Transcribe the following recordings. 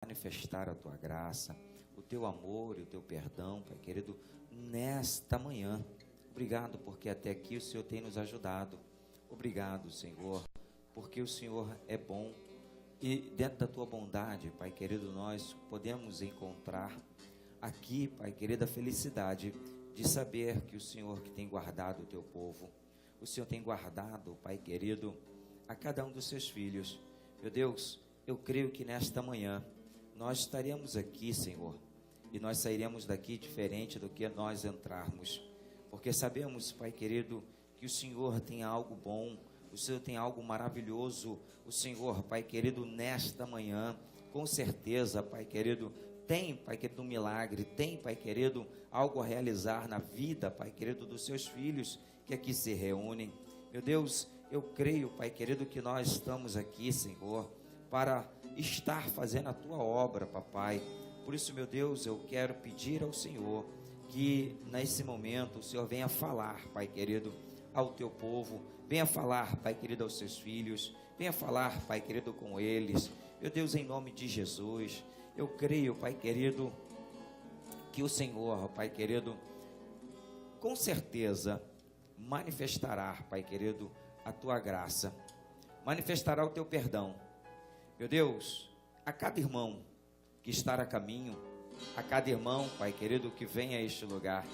manifestar a tua graça, o teu amor e o teu perdão, Pai querido, nesta manhã. Obrigado porque até aqui o Senhor tem nos ajudado. Obrigado, Senhor, porque o Senhor é bom e dentro da tua bondade, Pai querido, nós podemos encontrar aqui, Pai querido, a felicidade de saber que o Senhor que tem guardado o teu povo, o Senhor tem guardado, Pai querido, a cada um dos seus filhos. Meu Deus, eu creio que nesta manhã nós estaremos aqui, Senhor, e nós sairemos daqui diferente do que nós entrarmos, porque sabemos, Pai querido, que o Senhor tem algo bom, o Senhor tem algo maravilhoso. O Senhor, Pai querido, nesta manhã, com certeza, Pai querido, tem, Pai querido, um milagre, tem, Pai querido, algo a realizar na vida, Pai querido, dos seus filhos que aqui se reúnem. Meu Deus, eu creio, Pai querido, que nós estamos aqui, Senhor, para estar fazendo a tua obra, Papai. Por isso, meu Deus, eu quero pedir ao Senhor que nesse momento o Senhor venha falar, Pai querido, ao teu povo, venha falar, Pai querido, aos seus filhos, venha falar, Pai querido, com eles. Meu Deus, em nome de Jesus, eu creio, Pai querido, que o Senhor, Pai querido, com certeza manifestará, Pai querido, a tua graça, manifestará o teu perdão. Meu Deus, a cada irmão que está a caminho, a cada irmão, Pai querido, que venha a este lugar,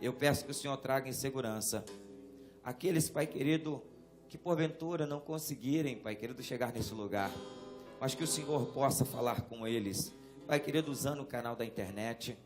eu peço que o Senhor traga em segurança aqueles, Pai querido, que porventura não conseguirem, Pai querido, chegar nesse lugar, mas que o Senhor possa falar com eles, Pai querido, usando o canal da internet.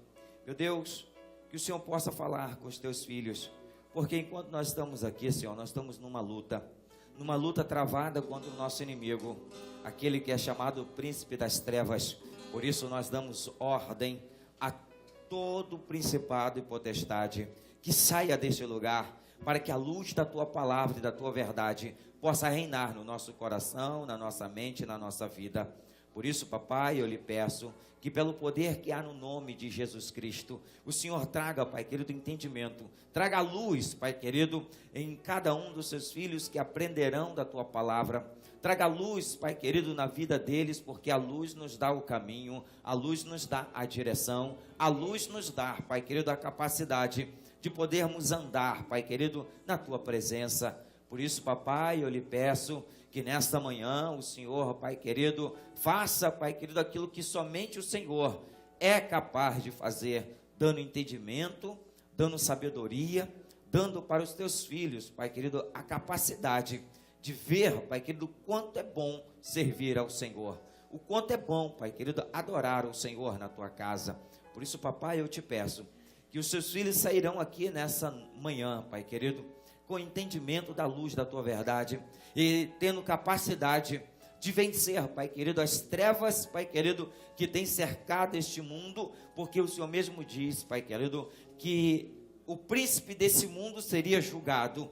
Meu Deus, que o Senhor possa falar com os teus filhos, porque enquanto nós estamos aqui, Senhor, nós estamos numa luta travada contra o nosso inimigo, aquele que é chamado príncipe das trevas. Por isso nós damos ordem a todo principado e potestade que saia deste lugar, para que a luz da tua palavra e da tua verdade possa reinar no nosso coração, na nossa mente e na nossa vida. Por isso, Papai, eu lhe peço que pelo poder que há no nome de Jesus Cristo, o Senhor traga, Pai querido, entendimento, traga luz, Pai querido, em cada um dos seus filhos que aprenderão da tua palavra. Traga luz, Pai querido, na vida deles, porque a luz nos dá o caminho, a luz nos dá a direção, a luz nos dá, Pai querido, a capacidade de podermos andar, Pai querido, na tua presença. Por isso, Papai, eu lhe peço que nesta manhã o Senhor, Pai querido, faça, Pai querido, aquilo que somente o Senhor é capaz de fazer, dando entendimento, dando sabedoria, dando para os teus filhos, Pai querido, a capacidade de ver, Pai querido, o quanto é bom servir ao Senhor, o quanto é bom, Pai querido, adorar o Senhor na tua casa. Por isso, Papai, eu te peço que os seus filhos sairão aqui nessa manhã, Pai querido, com entendimento da luz da tua verdade e tendo capacidade de vencer, Pai querido, as trevas, Pai querido, que tem cercado este mundo, porque o Senhor mesmo diz, Pai querido, que o príncipe desse mundo seria julgado.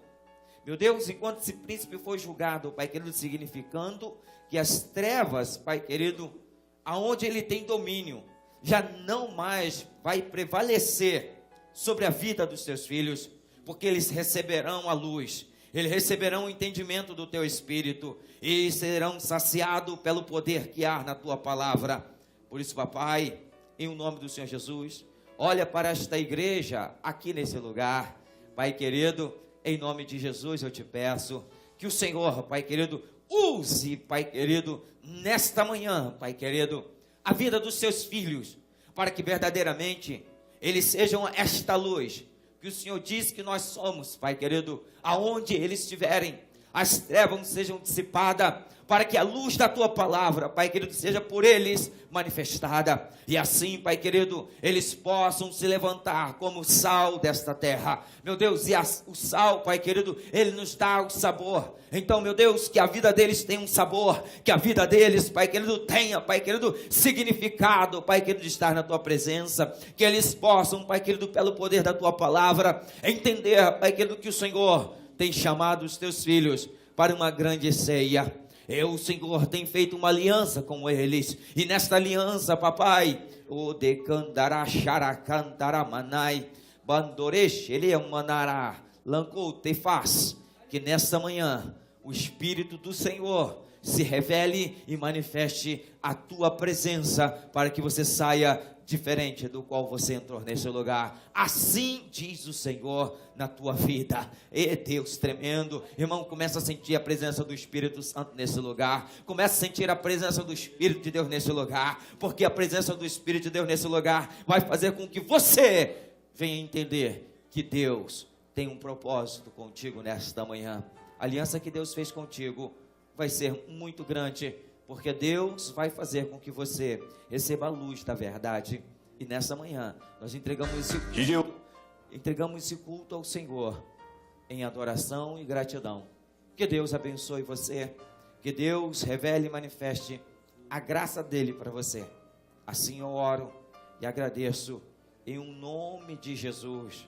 Meu Deus, enquanto esse príncipe foi julgado, Pai querido, significando que as trevas, Pai querido, aonde ele tem domínio, já não mais vai prevalecer sobre a vida dos teus filhos, porque eles receberão a luz, eles receberão o entendimento do teu Espírito, e serão saciados pelo poder que há na tua palavra. Por isso, Papai, em nome do Senhor Jesus, olha para esta igreja aqui nesse lugar, Pai querido, em nome de Jesus eu te peço, que o Senhor, Pai querido, use, Pai querido, nesta manhã, Pai querido, a vida dos seus filhos, para que verdadeiramente eles sejam esta luz, que o Senhor diz que nós somos, Pai querido, aonde eles estiverem, as trevas sejam dissipadas, para que a luz da tua palavra, Pai querido, seja por eles manifestada, e assim, Pai querido, eles possam se levantar como sal desta terra. Meu Deus, e o sal, Pai querido, ele nos dá o sabor. Então, meu Deus, que a vida deles tenha um sabor, que a vida deles, Pai querido, tenha, Pai querido, significado, Pai querido, de estar na tua presença, que eles possam, Pai querido, pelo poder da tua palavra, entender, Pai querido, que o Senhor tem chamado os teus filhos para uma grande ceia. O Senhor tem feito uma aliança com eles, e nesta aliança, Papai, o decandará xaracantaramanai, bandoresh elemanará, lancou te faz, que nesta manhã o Espírito do Senhor se revele e manifeste a tua presença, para que você saia diferente do qual você entrou nesse lugar. Assim diz o Senhor na tua vida. E Deus tremendo, irmão, começa a sentir a presença do Espírito Santo nesse lugar. Começa a sentir a presença do Espírito de Deus nesse lugar, porque a presença do Espírito de Deus nesse lugar vai fazer com que você venha entender que Deus tem um propósito contigo nesta manhã. A aliança que Deus fez contigo vai ser muito grande, porque Deus vai fazer com que você receba a luz da verdade. E nessa manhã nós entregamos esse culto ao Senhor em adoração e gratidão. Que Deus abençoe você, que Deus revele e manifeste a graça dele para você. Assim eu oro e agradeço em um nome de Jesus.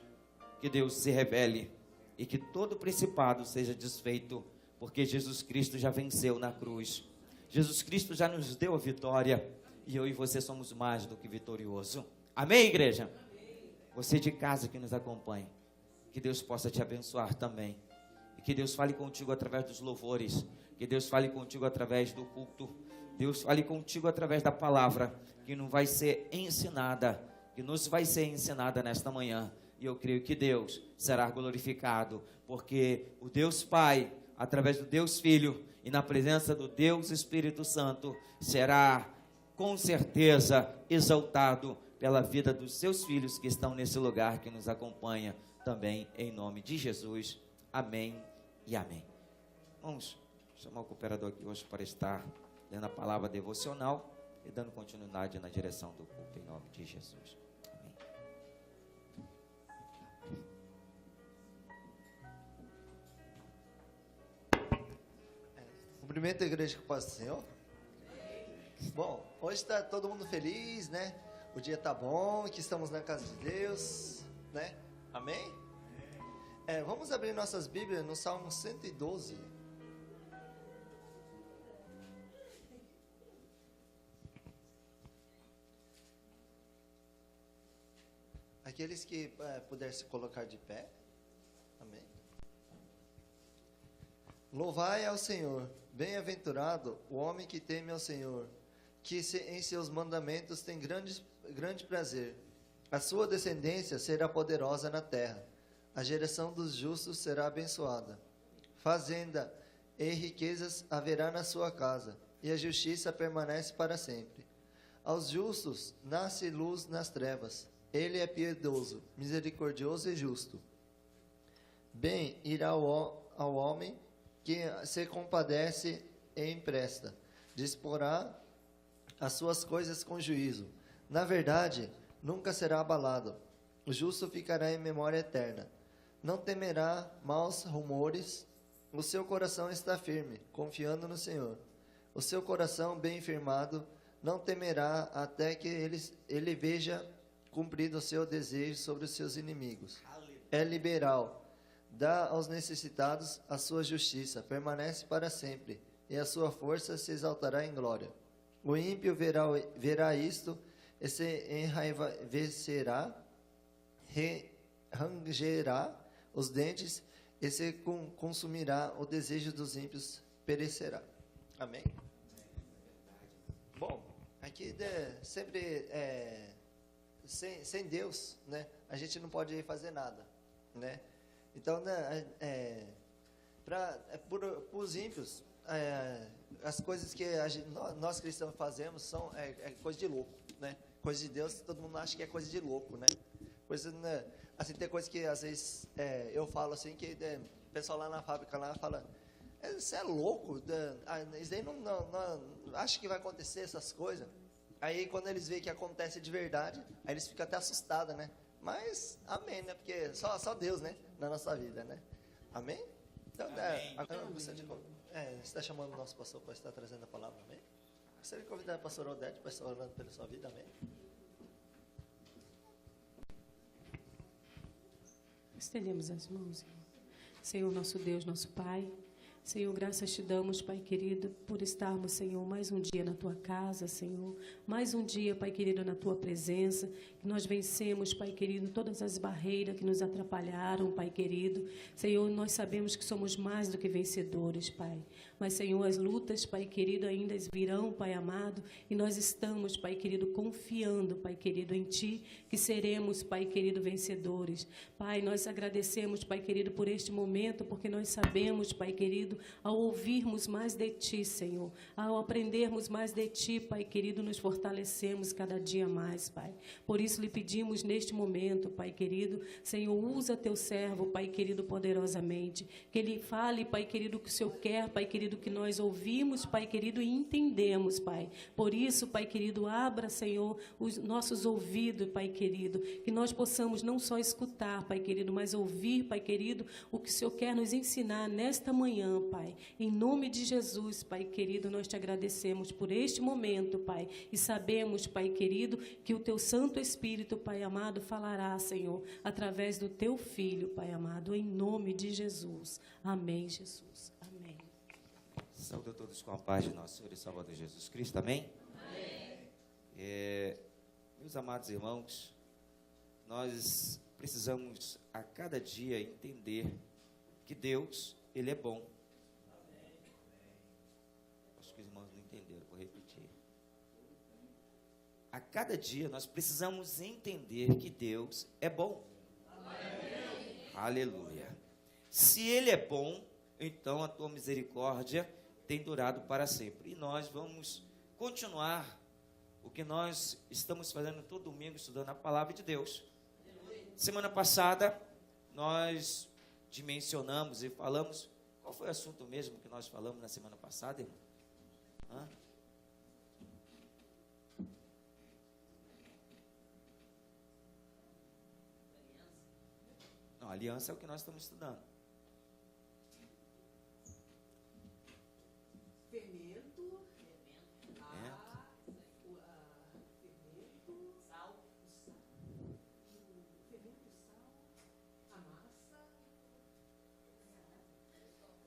Que Deus se revele e que todo principado seja desfeito, porque Jesus Cristo já venceu na cruz. Jesus Cristo já nos deu a vitória, e eu e você somos mais do que vitorioso. Amém, igreja? Amém. Você de casa que nos acompanha, que Deus possa te abençoar também, e que Deus fale contigo através dos louvores, que Deus fale contigo através do culto, Deus fale contigo através da palavra, que não vai ser ensinada, que nos vai ser ensinada nesta manhã. E eu creio que Deus será glorificado, porque o Deus Pai, através do Deus Filho e na presença do Deus Espírito Santo, será com certeza exaltado pela vida dos seus filhos que estão nesse lugar, que nos acompanha também, em nome de Jesus. Amém e amém. Vamos chamar o cooperador aqui hoje para estar lendo a palavra devocional e dando continuidade na direção do culto, em nome de Jesus. Cumprimento a igreja com o paz do Senhor. Bom, hoje está todo mundo feliz, né? O dia está bom, que estamos na casa de Deus, né? Amém? Vamos abrir nossas Bíblias no Salmo 112. Aqueles que puderem se colocar de pé. Amém. Louvai ao Senhor, bem-aventurado o homem que teme ao Senhor, que em seus mandamentos tem grande prazer. A sua descendência será poderosa na terra, a geração dos justos será abençoada. Fazenda e riquezas haverá na sua casa, e a justiça permanece para sempre. Aos justos nasce luz nas trevas, ele é piedoso, misericordioso e justo. Bem irá ao homem que se compadece e empresta, disporá as suas coisas com juízo. Na verdade, nunca será abalado. O justo ficará em memória eterna. Não temerá maus rumores. O seu coração está firme, confiando no Senhor. O seu coração bem firmado não temerá até que ele veja cumprido o seu desejo sobre os seus inimigos. É liberal. Dá aos necessitados a sua justiça, permanece para sempre, e a sua força se exaltará em glória. O ímpio verá isto, e se enraivecerá, rangerá os dentes, e se consumirá, o desejo dos ímpios perecerá. Amém? Bom, aqui sempre sem Deus, né, a gente não pode fazer nada, né? Então, para os ímpios, as coisas que nós cristãos fazemos são coisa de louco, né? Coisa de Deus, todo mundo acha que é coisa de louco, né? Coisa, né? Assim, tem coisa que às vezes eu falo assim, que o pessoal lá na fábrica lá fala, você é louco, isso aí não acha que vai acontecer essas coisas. Aí quando eles veem que acontece de verdade, aí eles ficam até assustados, né? Mas, amém, né? Porque só Deus, né? Na nossa vida, né? Amém? Então, você está chamando o nosso pastor para estar trazendo a palavra, amém? Gostaria de convidar a pastora Odete para estar orando pela sua vida, amém? Estendemos as mãos, Senhor, nosso Deus, nosso Pai. Senhor, graças te damos, Pai querido, por estarmos, Senhor, mais um dia na Tua casa, Senhor. Mais um dia, Pai querido, na Tua presença. Que nós vencemos, Pai querido, todas as barreiras que nos atrapalharam, Pai querido. Senhor, nós sabemos que somos mais do que vencedores, Pai. Mas, Senhor, as lutas, Pai querido, ainda virão, Pai amado, e nós estamos, Pai querido, confiando, Pai querido, em Ti, que seremos, Pai querido, vencedores. Pai, nós agradecemos, Pai querido, por este momento, porque nós sabemos, Pai querido, ao ouvirmos mais de Ti, Senhor, ao aprendermos mais de Ti, Pai querido, nos fortalecemos cada dia mais, Pai. Por isso lhe pedimos neste momento, Pai querido, Senhor, usa Teu servo, Pai querido, poderosamente, que Ele fale, Pai querido, o que o Senhor quer, Pai querido, que nós ouvimos, Pai querido, e entendemos, Pai. Por isso, Pai querido, abra, Senhor, os nossos ouvidos, Pai querido, que nós possamos não só escutar, Pai querido, mas ouvir, Pai querido, o que o Senhor quer nos ensinar nesta manhã, Pai. Em nome de Jesus, Pai querido, nós te agradecemos por este momento, Pai, e sabemos, Pai querido, que o Teu Santo Espírito, Pai amado, falará, Senhor, através do Teu Filho, Pai amado, em nome de Jesus. Amém, Jesus. Amém. Saúde a todos com a paz de nosso Senhor e Salvador Jesus Cristo, amém? Amém. Meus amados irmãos, nós precisamos a cada dia entender que Deus, Ele é bom. Acho que os irmãos não entenderam, vou repetir. A cada dia nós precisamos entender que Deus é bom. Amém. Aleluia. Se Ele é bom, então a tua misericórdia tem durado para sempre. E nós vamos continuar o que nós estamos fazendo todo domingo, estudando a palavra de Deus. Semana passada, nós dimensionamos e falamos. Qual foi o assunto mesmo que nós falamos na semana passada, irmão? Não, aliança é o que nós estamos estudando.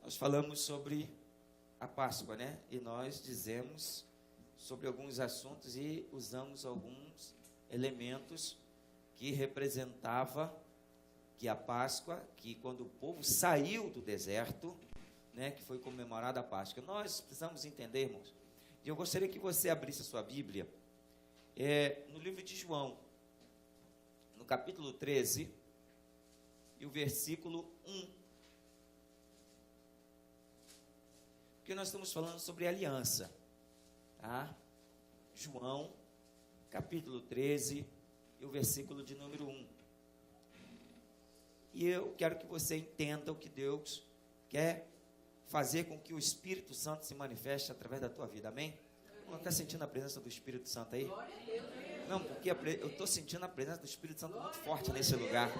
Nós falamos sobre a Páscoa, né? E nós dizemos sobre alguns assuntos e usamos alguns elementos que representava que a Páscoa, que quando o povo saiu do deserto, né, que foi comemorada a Páscoa. Nós precisamos entender, irmãos. E eu gostaria que você abrisse a sua Bíblia no livro de João, no capítulo 13, e o versículo 1. Porque nós estamos falando sobre aliança, tá? João, capítulo 13, e o versículo de número 1. E eu quero que você entenda o que Deus quer fazer com que o Espírito Santo se manifeste através da tua vida, amém? Não está sentindo a presença do Espírito Santo aí? Não, porque eu estou sentindo a presença do Espírito Santo muito forte nesse lugar.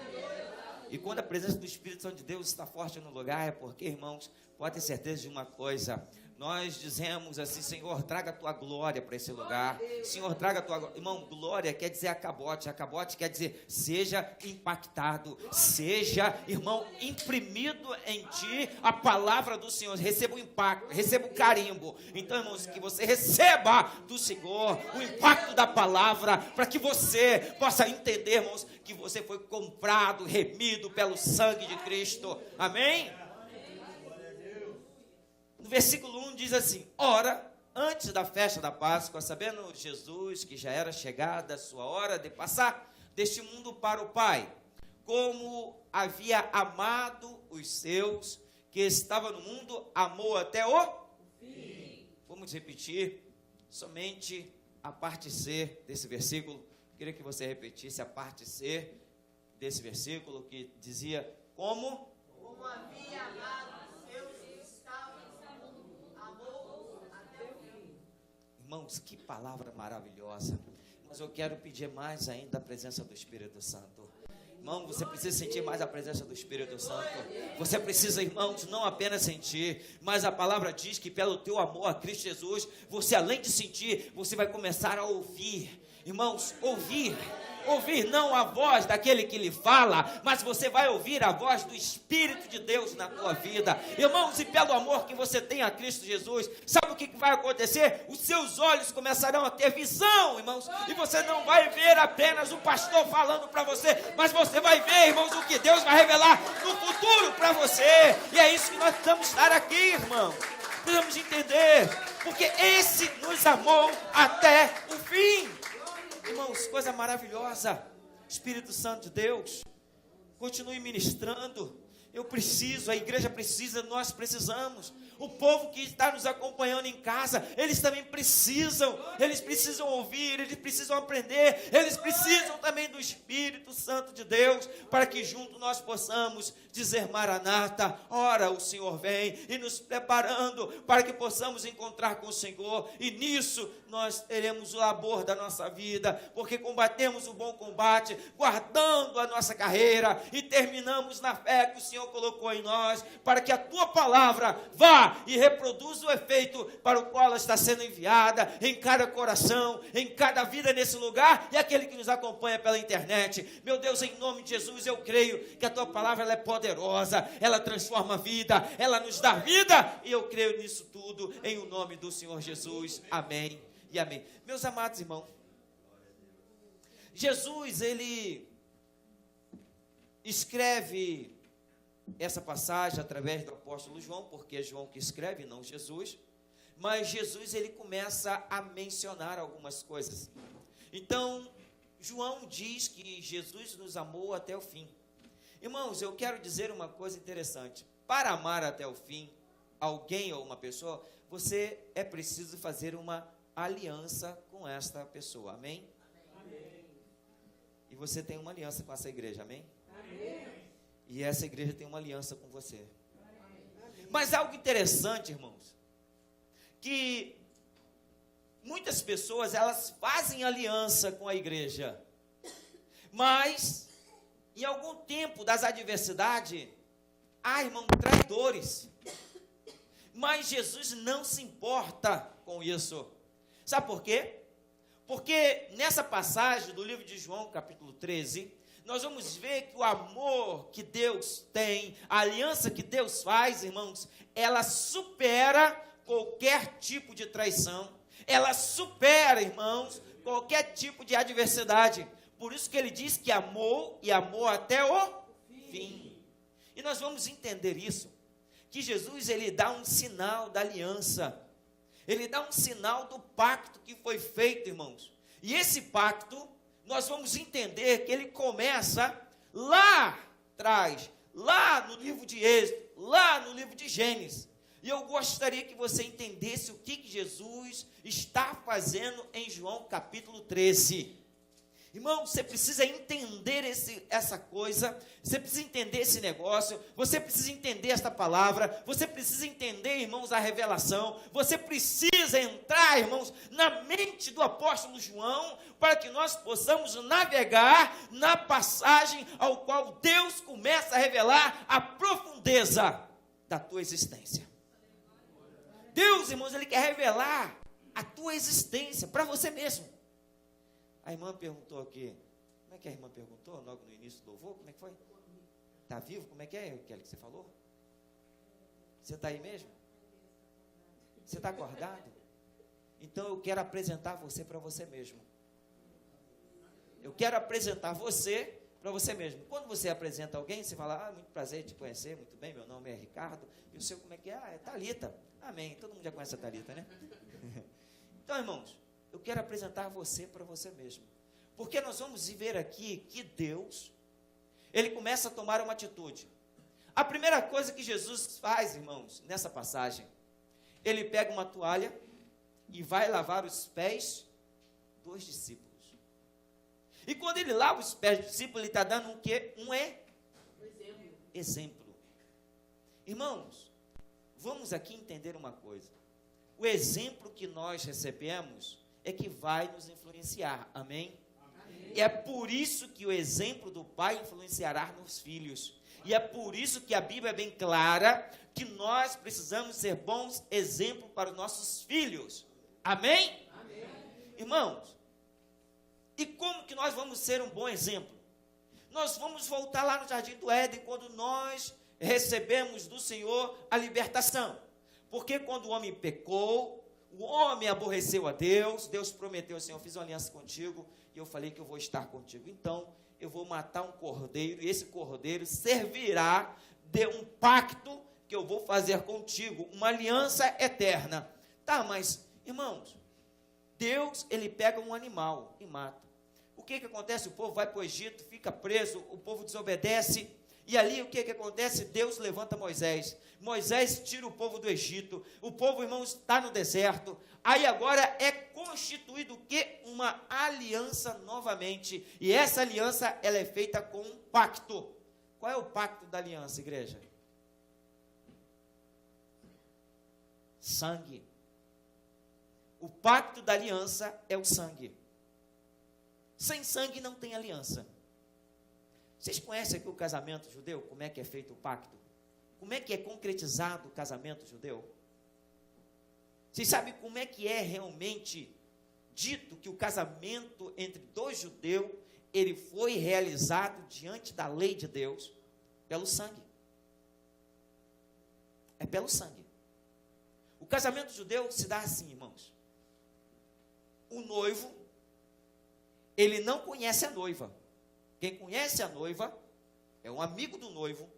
E quando a presença do Espírito Santo de Deus está forte no lugar, é porque, irmãos, pode ter certeza de uma coisa. Nós dizemos assim: Senhor, traga a tua glória para esse lugar. Senhor, traga a tua glória. Irmão, glória quer dizer acabote. Acabote quer dizer seja impactado. Seja, irmão, imprimido em ti a palavra do Senhor. Receba o impacto, receba o carimbo. Então, irmãos, que você receba do Senhor o impacto da palavra, para que você possa entender, irmãos, que você foi comprado, remido pelo sangue de Cristo. Amém? No versículo 1 diz assim: ora, antes da festa da Páscoa, sabendo Jesus que já era chegada a sua hora de passar deste mundo para o Pai, como havia amado os seus que estavam no mundo, amou até o fim. Vamos repetir somente a parte C desse versículo. Queria que você repetisse a parte C desse versículo, que dizia: como havia amado os seus que estavam no mundo, amou até o fim. Irmãos, que palavra maravilhosa. Mas eu quero pedir mais ainda a presença do Espírito Santo. Irmão, você precisa sentir mais a presença do Espírito Santo. Você precisa, irmãos, não apenas sentir, mas a palavra diz que pelo teu amor a Cristo Jesus, você, além de sentir, você vai começar a ouvir. Irmãos, ouvir não a voz daquele que lhe fala, mas você vai ouvir a voz do Espírito de Deus na tua vida. Irmãos, e pelo amor que você tem a Cristo Jesus, sabe o que vai acontecer? Os seus olhos começarão a ter visão, irmãos, e você não vai ver apenas o pastor falando para você, mas você vai ver, irmãos, o que Deus vai revelar no futuro para você. E é isso que nós precisamos estar aqui, irmão. precisamos entender, porque esse nos amou até o fim. Irmãos, coisa maravilhosa. Espírito Santo de Deus, continue ministrando. Eu preciso, a igreja precisa, nós precisamos. O povo que está nos acompanhando em casa, eles também precisam ouvir, eles precisam aprender, eles precisam também do Espírito Santo de Deus, para que junto nós possamos dizer Maranata, ora o Senhor vem, e nos preparando para que possamos encontrar com o Senhor, e nisso nós teremos o labor da nossa vida, porque combatemos o bom combate, guardando a nossa carreira, e terminamos na fé que o Senhor colocou em nós, para que a tua palavra vá e reproduza o efeito para o qual ela está sendo enviada, em cada coração, em cada vida nesse lugar, e aquele que nos acompanha pela internet. Meu Deus, em nome de Jesus, eu creio que a tua palavra ela é poderosa, ela transforma a vida, ela nos dá vida, e eu creio nisso tudo, em o nome do Senhor Jesus, amém e amém. Meus amados irmãos, Jesus, ele escreve essa passagem através do apóstolo João, porque é João que escreve, não Jesus, mas Jesus, ele começa a mencionar algumas coisas. Então, João diz que Jesus nos amou até o fim. Irmãos, eu quero dizer uma coisa interessante. Para amar até o fim alguém ou uma pessoa, você é preciso fazer uma aliança com esta pessoa, amém? Amém. E você tem uma aliança com essa igreja, amém? Amém. E essa igreja tem uma aliança com você. Amém. Mas algo interessante, irmãos, que muitas pessoas, elas fazem aliança com a igreja, mas em algum tempo das adversidades, há, irmão, traidores. Mas Jesus não se importa com isso. Sabe por quê? Porque nessa passagem do livro de João, capítulo 13, nós vamos ver que o amor que Deus tem, a aliança que Deus faz, irmãos, ela supera qualquer tipo de traição, ela supera, irmãos, qualquer tipo de adversidade. Por isso que ele diz que amou e amou até o fim. E nós vamos entender isso, que Jesus, ele dá um sinal da aliança, ele dá um sinal do pacto que foi feito, irmãos. E esse pacto, nós vamos entender que ele começa lá atrás, lá no livro de Êxodo, lá no livro de Gênesis. E eu gostaria que você entendesse o que Jesus está fazendo em João capítulo 13. Irmão, você precisa entender essa coisa, você precisa entender esse negócio, você precisa entender esta palavra, você precisa entender, irmãos, a revelação, você precisa entrar, irmãos, na mente do apóstolo João, para que nós possamos navegar na passagem ao qual Deus começa a revelar a profundeza da tua existência. Deus, irmãos, ele quer revelar a tua existência para você mesmo. A irmã perguntou aqui, como é que a irmã perguntou logo no início do louvor? Como é que foi? Está vivo? Como é que Kelly, que você falou? Você está aí mesmo? Você está acordado? Então eu quero apresentar você para você mesmo. Eu quero apresentar você para você mesmo. Quando você apresenta alguém, você fala, muito prazer em te conhecer, muito bem, meu nome é Ricardo, e o seu como é que é? É Thalita. Amém, todo mundo já conhece a Thalita, né? Então, irmãos, eu quero apresentar você para você mesmo, porque nós vamos ver aqui que Deus, ele começa a tomar uma atitude. A primeira coisa que Jesus faz, irmãos, nessa passagem, ele pega uma toalha e vai lavar os pés dos discípulos. E quando ele lava os pés dos discípulos, ele está dando um quê? Exemplo. Irmãos, vamos aqui entender uma coisa. O exemplo que nós recebemos é que vai nos influenciar, amém? Amém? E é por isso que o exemplo do pai influenciará nos filhos. E é por isso que a Bíblia é bem clara, que nós precisamos ser bons exemplos para os nossos filhos, amém? Amém? Irmãos, e como que nós vamos ser um bom exemplo? Nós vamos voltar lá no Jardim do Éden, quando nós recebemos do Senhor a libertação. Porque quando o homem pecou, o homem aborreceu a Deus, Deus prometeu assim, eu fiz uma aliança contigo, e eu falei que eu vou estar contigo. Então, eu vou matar um cordeiro, e esse cordeiro servirá de um pacto que eu vou fazer contigo uma aliança eterna. Tá, mas, irmãos, Deus, ele pega um animal e mata. O que acontece? O povo vai para o Egito, fica preso, o povo desobedece, e ali o que acontece? Deus levanta Moisés. Moisés tira o povo do Egito, o povo, irmãos, está no deserto. Aí agora é constituído o quê? Uma aliança novamente, e essa aliança, ela é feita com um pacto. Qual é o pacto da aliança, igreja? Sangue. O pacto da aliança é o sangue. Sem sangue não tem aliança. Vocês conhecem aqui o casamento judeu? Como é que é feito o pacto? Como é que é concretizado o casamento judeu? Vocês sabem como é que é realmente dito que o casamento entre dois judeus, ele foi realizado diante da lei de Deus? Pelo sangue. É pelo sangue. O casamento judeu se dá assim, irmãos. O noivo, ele não conhece a noiva. Quem conhece a noiva é um amigo do noivo,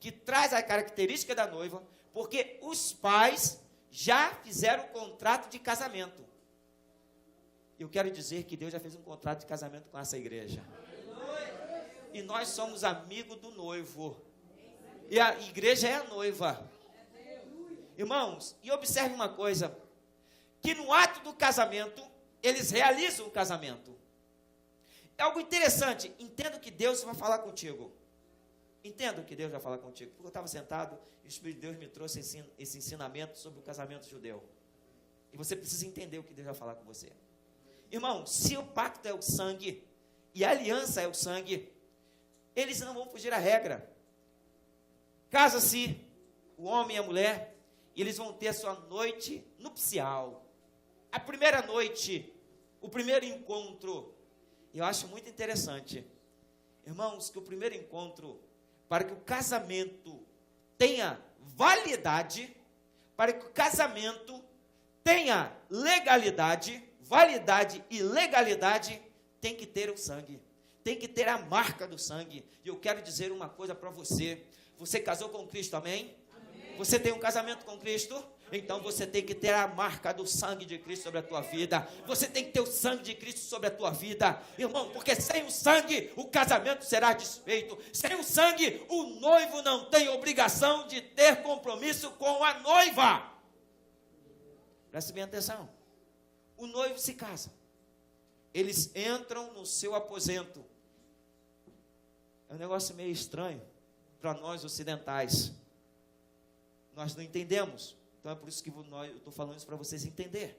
que traz a característica da noiva, porque os pais já fizeram o contrato de casamento. Eu quero dizer que Deus já fez um contrato de casamento com essa igreja. E nós somos amigos do noivo. E a igreja é a noiva. Irmãos, e observe uma coisa, que no ato do casamento, eles realizam o casamento. É algo interessante, entendo que Deus vai falar contigo. Entendo que Deus vai falar contigo. Porque eu estava sentado e o Espírito de Deus me trouxe esse ensinamento sobre o casamento judeu. E você precisa entender o que Deus vai falar com você. Irmão, se o pacto é o sangue, e a aliança é o sangue, eles não vão fugir à regra. Casa-se o homem e a mulher, e eles vão ter a sua noite nupcial. A primeira noite, o primeiro encontro. Eu acho muito interessante, irmãos, que o primeiro encontro, para que o casamento tenha validade, para que o casamento tenha legalidade, validade e legalidade, tem que ter o sangue, tem que ter a marca do sangue. E eu quero dizer uma coisa para você: você casou com Cristo, amém? Amém. Você tem um casamento com Cristo? Então você tem que ter a marca do sangue de Cristo sobre a tua vida. Você tem que ter o sangue de Cristo sobre a tua vida, irmão, porque sem o sangue o casamento será desfeito. Sem o sangue o noivo não tem obrigação de ter compromisso com a noiva. Preste bem atenção. O noivo se casa. Eles entram no seu aposento. É um negócio meio estranho para nós ocidentais. Nós não entendemos. Então é por isso que eu estou falando isso para vocês entenderem.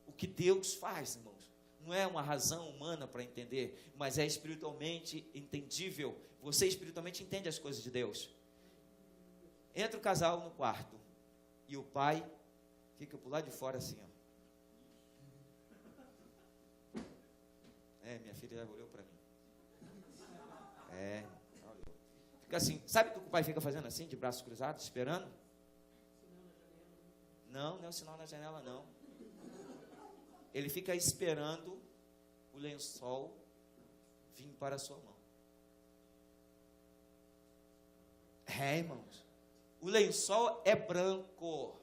O que Deus faz, irmãos. Não é uma razão humana para entender, mas é espiritualmente entendível. Você espiritualmente entende as coisas de Deus. Entra o casal no quarto e o pai fica por lá de fora assim, ó. Minha filha já olhou para mim. Fica assim, sabe o que o pai fica fazendo assim, de braços cruzados, esperando? Não é o sinal na janela, não. Ele fica esperando o lençol vir para a sua mão. Irmãos, o lençol é branco.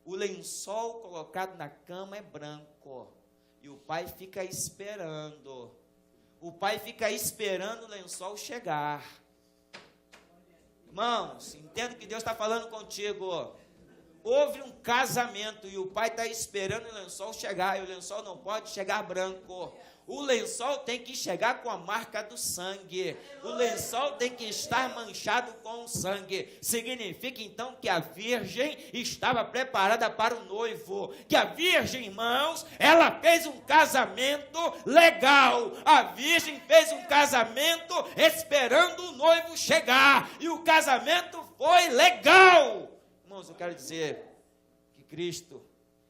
O lençol colocado na cama é branco. E o pai fica esperando. O pai fica esperando o lençol chegar. Irmãos, entenda que Deus está falando contigo. Houve um casamento e o pai está esperando o lençol chegar, e o lençol não pode chegar branco. O lençol tem que chegar com a marca do sangue. O lençol tem que estar manchado com o sangue. Significa então que a virgem estava preparada para o noivo. Que a virgem, irmãos, ela fez um casamento legal. A virgem fez um casamento esperando o noivo chegar. E o casamento foi legal. Irmãos, eu quero dizer que Cristo,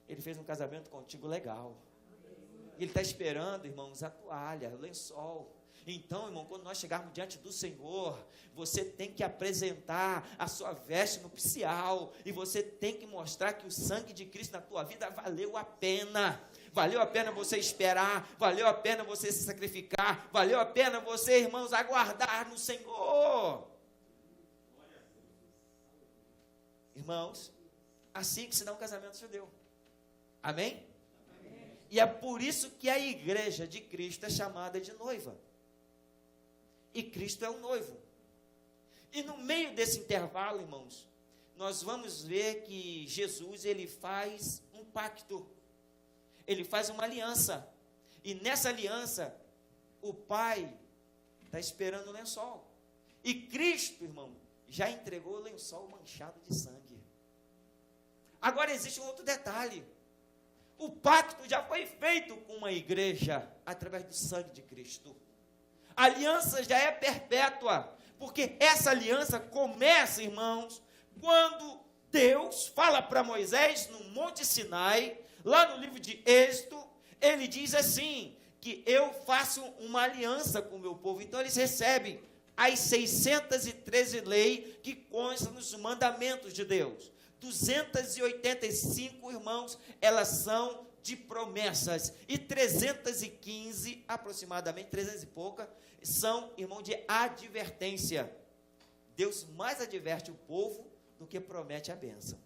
Ele fez um casamento contigo legal. Ele está esperando, irmãos, a toalha, o lençol. Então, irmão, quando nós chegarmos diante do Senhor, você tem que apresentar a sua veste nupcial. E você tem que mostrar que o sangue de Cristo na tua vida valeu a pena. Valeu a pena você esperar, valeu a pena você se sacrificar, valeu a pena você, irmãos, aguardar no Senhor. irmãos, assim que se dá um casamento judeu. Amém? Amém? E é por isso que a igreja de Cristo é chamada de noiva. E Cristo é o noivo. E no meio desse intervalo, irmãos, nós vamos ver que Jesus, ele faz um pacto. Ele faz uma aliança. E nessa aliança, o Pai está esperando o lençol. E Cristo, irmão, já entregou o lençol manchado de sangue. Agora existe um outro detalhe. O pacto já foi feito com uma igreja através do sangue de Cristo. A aliança já é perpétua, porque essa aliança começa, irmãos, quando Deus fala para Moisés no Monte Sinai, lá no livro de Êxodo, ele diz assim, que eu faço uma aliança com o meu povo. Então eles recebem as 613 leis que constam nos mandamentos de Deus. 285, irmãos, elas são de promessas, e 315, aproximadamente, 300 e pouca, são, irmão, de advertência. Deus mais adverte o povo do que promete a bênção.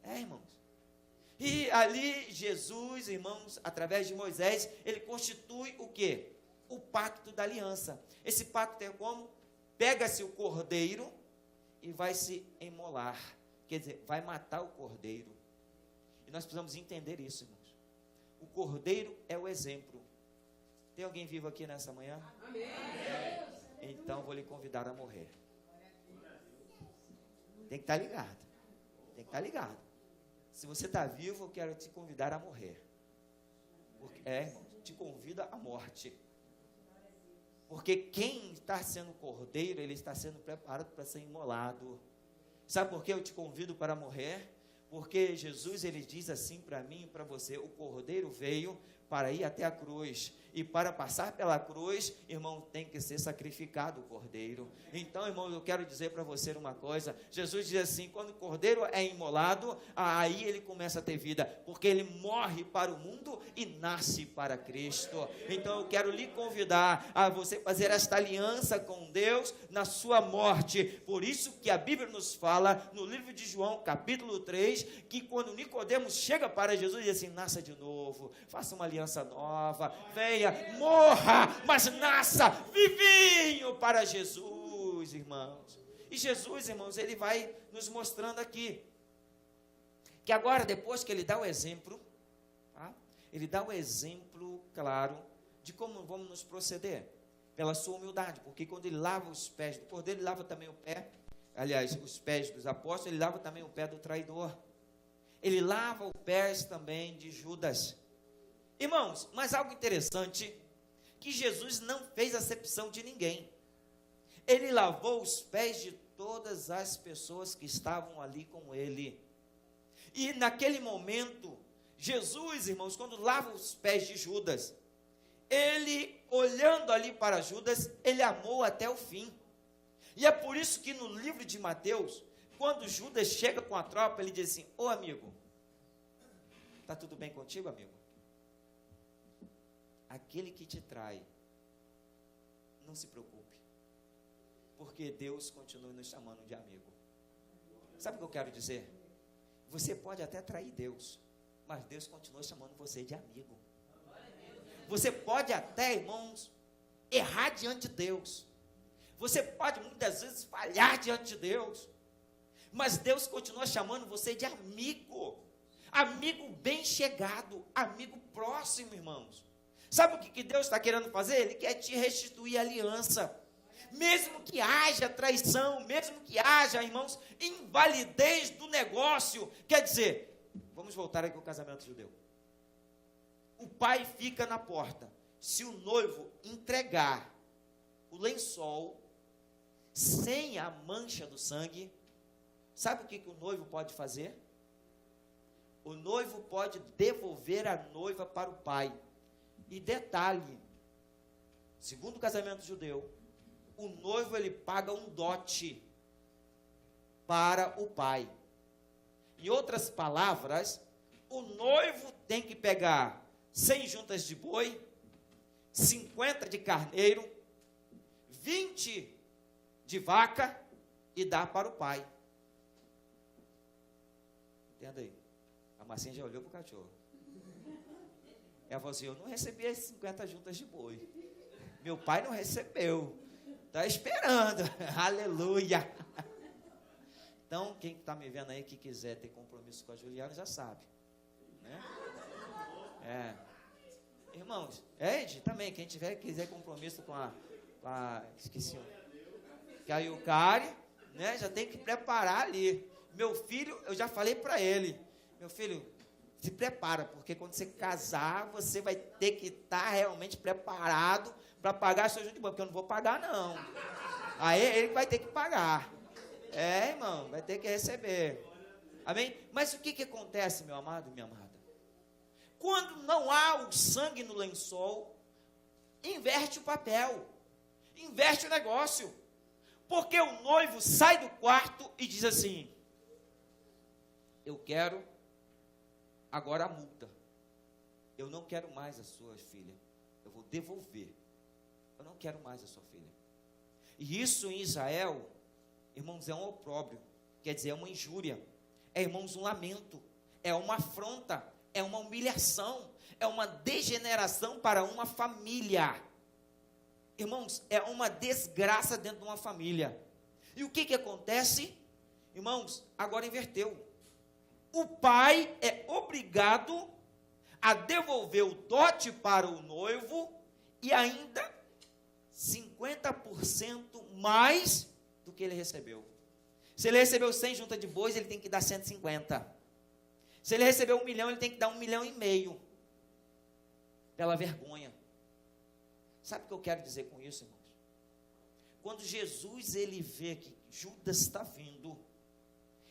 Irmãos. E ali, Jesus, irmãos, através de Moisés, ele constitui o quê? O pacto da aliança. Esse pacto é como? Pega-se o cordeiro e vai se imolar. Quer dizer, vai matar o cordeiro. E nós precisamos entender isso, irmãos. O cordeiro é o exemplo. Tem alguém vivo aqui nessa manhã? Amém. Então, vou lhe convidar a morrer. Tem que estar ligado. Tem que estar ligado. Se você está vivo, eu quero te convidar a morrer. Porque, irmãos, te convida à morte. Porque quem está sendo cordeiro, ele está sendo preparado para ser imolado. Sabe por que eu te convido para morrer? Porque Jesus, ele diz assim para mim e para você, o cordeiro veio para ir até a cruz, e para passar pela cruz, irmão, tem que ser sacrificado o cordeiro. Então, irmão, eu quero dizer para você uma coisa, Jesus diz assim, quando o cordeiro é imolado, aí ele começa a ter vida, porque ele morre para o mundo e nasce para Cristo. Então, eu quero lhe convidar a você fazer esta aliança com Deus na sua morte. Por isso que a Bíblia nos fala, no livro de João, capítulo 3, que quando Nicodemos chega para Jesus e diz assim, nasça de novo, faça uma aliança nova, venha, morra, mas nasça vivinho para Jesus, irmãos. E Jesus, irmãos, ele vai nos mostrando aqui, que agora, depois que ele dá o exemplo, tá? Ele dá o exemplo, claro, de como vamos nos proceder, pela sua humildade, porque quando ele lava os pés do cordeiro, ele lava também o pé, aliás, os pés dos apóstolos, ele lava também o pé do traidor, ele lava os pés também de Judas. Irmãos, mas algo interessante, que Jesus não fez acepção de ninguém. Ele lavou os pés de todas as pessoas que estavam ali com ele. E naquele momento, Jesus, irmãos, quando lava os pés de Judas, ele, olhando ali para Judas, ele amou até o fim. E é por isso que no livro de Mateus, quando Judas chega com a tropa, ele diz assim, ô amigo, está tudo bem contigo, amigo? Aquele que te trai, não se preocupe, porque Deus continua nos chamando de amigo. Sabe o que eu quero dizer? Você pode até trair Deus, mas Deus continua chamando você de amigo. Você pode até, irmãos, errar diante de Deus. Você pode muitas vezes falhar diante de Deus, mas Deus continua chamando você de amigo. Amigo bem chegado, amigo próximo, irmãos. Sabe o que Deus está querendo fazer? Ele quer te restituir a aliança. Mesmo que haja traição, mesmo que haja, irmãos, invalidez do negócio. Quer dizer, vamos voltar aqui ao casamento judeu. O pai fica na porta. Se o noivo entregar o lençol sem a mancha do sangue, sabe o que o noivo pode fazer? O noivo pode devolver a noiva para o pai. E detalhe, segundo o casamento judeu, o noivo ele paga um dote para o pai. Em outras palavras, o noivo tem que pegar 100 juntas de boi, 50 de carneiro, 20 de vaca e dar para o pai. Entenda aí. A Marcinha já olhou pro cachorro. Ela falou assim, eu não recebi as 50 juntas de boi. Meu pai não recebeu. Está esperando. Aleluia. Então, quem está me vendo aí que quiser ter compromisso com a Juliana já sabe. Né? Irmãos, Ed, também, quem quiser compromisso com a esqueci o que a Yucari, né, já tem que preparar ali. Meu filho, eu já falei para ele, meu filho, se prepara, porque quando você casar, você vai ter que estar realmente preparado para pagar a sua ajuda de banco, porque eu não vou pagar, não. Aí ele vai ter que pagar. Irmão, vai ter que receber. Amém? Mas o que acontece, meu amado e minha amada? Quando não há o sangue no lençol, inverte o papel, inverte o negócio. Porque o noivo sai do quarto e diz assim, eu quero agora a multa. Eu não quero mais a sua filha. Eu vou devolver. Eu não quero mais a sua filha. E isso em Israel, irmãos, é um opróbrio. Quer dizer, é uma injúria. É, irmãos, um lamento. É uma afronta. É uma humilhação. É uma degeneração para uma família. Irmãos, é uma desgraça dentro de uma família. E o que acontece? Irmãos, agora inverteu. O pai é obrigado a devolver o dote para o noivo e ainda 50% mais do que ele recebeu. Se ele recebeu 100 juntas de bois, ele tem que dar 150. Se ele recebeu 1 milhão, ele tem que dar 1,5 milhão. Pela vergonha. Sabe o que eu quero dizer com isso, irmãos? Quando Jesus ele vê que Judas está vindo,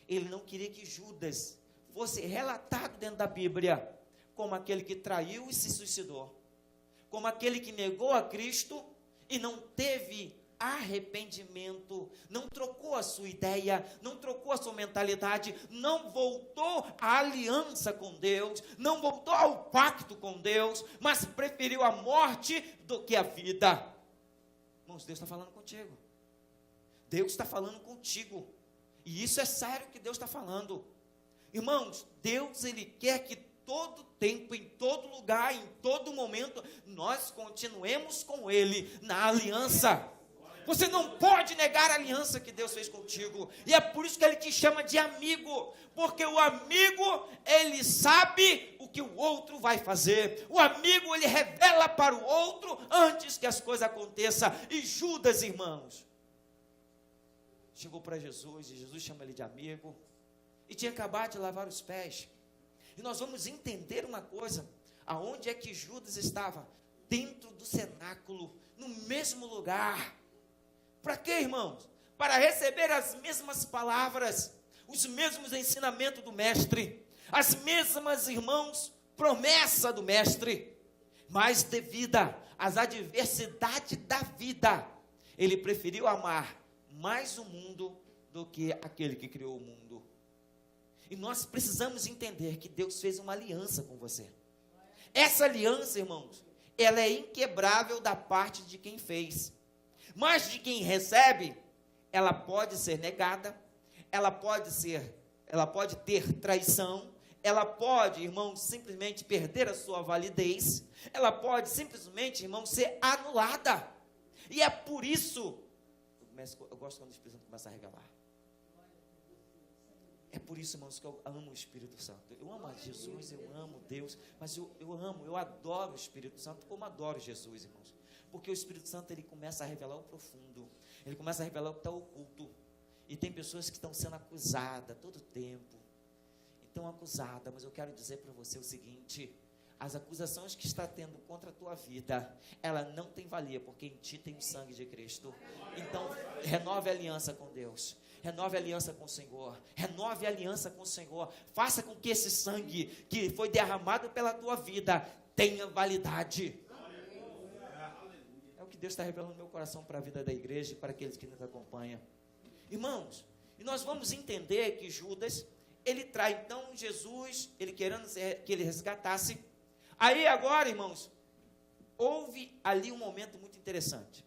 ele não queria que Judas fosse relatado dentro da Bíblia como aquele que traiu e se suicidou, como aquele que negou a Cristo e não teve arrependimento, não trocou a sua ideia, não trocou a sua mentalidade, não voltou à aliança com Deus, não voltou ao pacto com Deus, mas preferiu a morte do que a vida. Irmãos, Deus está falando contigo. Deus está falando contigo. E isso é sério que Deus está falando. Irmãos, Deus ele quer que todo tempo, em todo lugar, em todo momento, nós continuemos com Ele na aliança. Você não pode negar a aliança que Deus fez contigo. E é por isso que Ele te chama de amigo. Porque o amigo, ele sabe o que o outro vai fazer. O amigo, ele revela para o outro antes que as coisas aconteçam. E Judas, irmãos, chegou para Jesus e Jesus chama ele de amigo. E tinha acabado de lavar os pés. E nós vamos entender uma coisa. Aonde é que Judas estava? Dentro do cenáculo, no mesmo lugar. Para quê, irmãos? Para receber as mesmas palavras, os mesmos ensinamentos do mestre, as mesmas, irmãos, promessa do mestre. Mas devido às adversidades da vida, ele preferiu amar mais o mundo do que aquele que criou o mundo. E nós precisamos entender que Deus fez uma aliança com você. Essa aliança, irmãos, ela é inquebrável da parte de quem fez. Mas de quem recebe, ela pode ser negada, ela pode ter traição, ela pode, irmão, simplesmente perder a sua validez, ela pode simplesmente, irmão, ser anulada. E é por isso, eu gosto quando o Espírito Santo começa a revelar. É por isso, irmãos, que eu amo o Espírito Santo. Eu amo a Jesus, eu amo Deus, mas eu adoro o Espírito Santo como adoro Jesus, irmãos. Porque o Espírito Santo, ele começa a revelar o profundo, ele começa a revelar o que está oculto. E tem pessoas que estão sendo acusadas todo tempo. Estão acusadas, mas eu quero dizer para você o seguinte: as acusações que está tendo contra a tua vida, ela não tem valia, porque em ti tem o sangue de Cristo. Então, renove a aliança com Deus. Renove a aliança com o Senhor. Renove a aliança com o Senhor. Faça com que esse sangue que foi derramado pela tua vida tenha validade. É o que Deus está revelando no meu coração para a vida da igreja e para aqueles que nos acompanham. Irmãos, e nós vamos entender que Judas, ele trai então Jesus, ele querendo que ele resgatasse. Aí agora, irmãos, houve ali um momento muito interessante.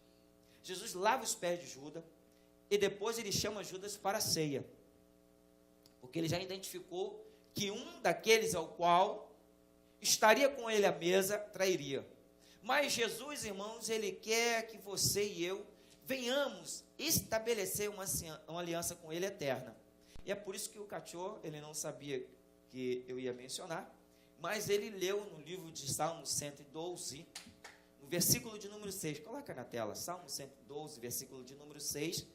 Jesus lava os pés de Judas. E depois ele chama Judas para a ceia. Porque ele já identificou que um daqueles ao qual estaria com ele à mesa trairia. Mas Jesus, irmãos, ele quer que você e eu venhamos estabelecer uma aliança com ele eterna. E é por isso que o cachorro, ele não sabia que eu ia mencionar, mas ele leu no livro de Salmo 112, no versículo de número 6. Coloca na tela, Salmo 112, versículo de número 6.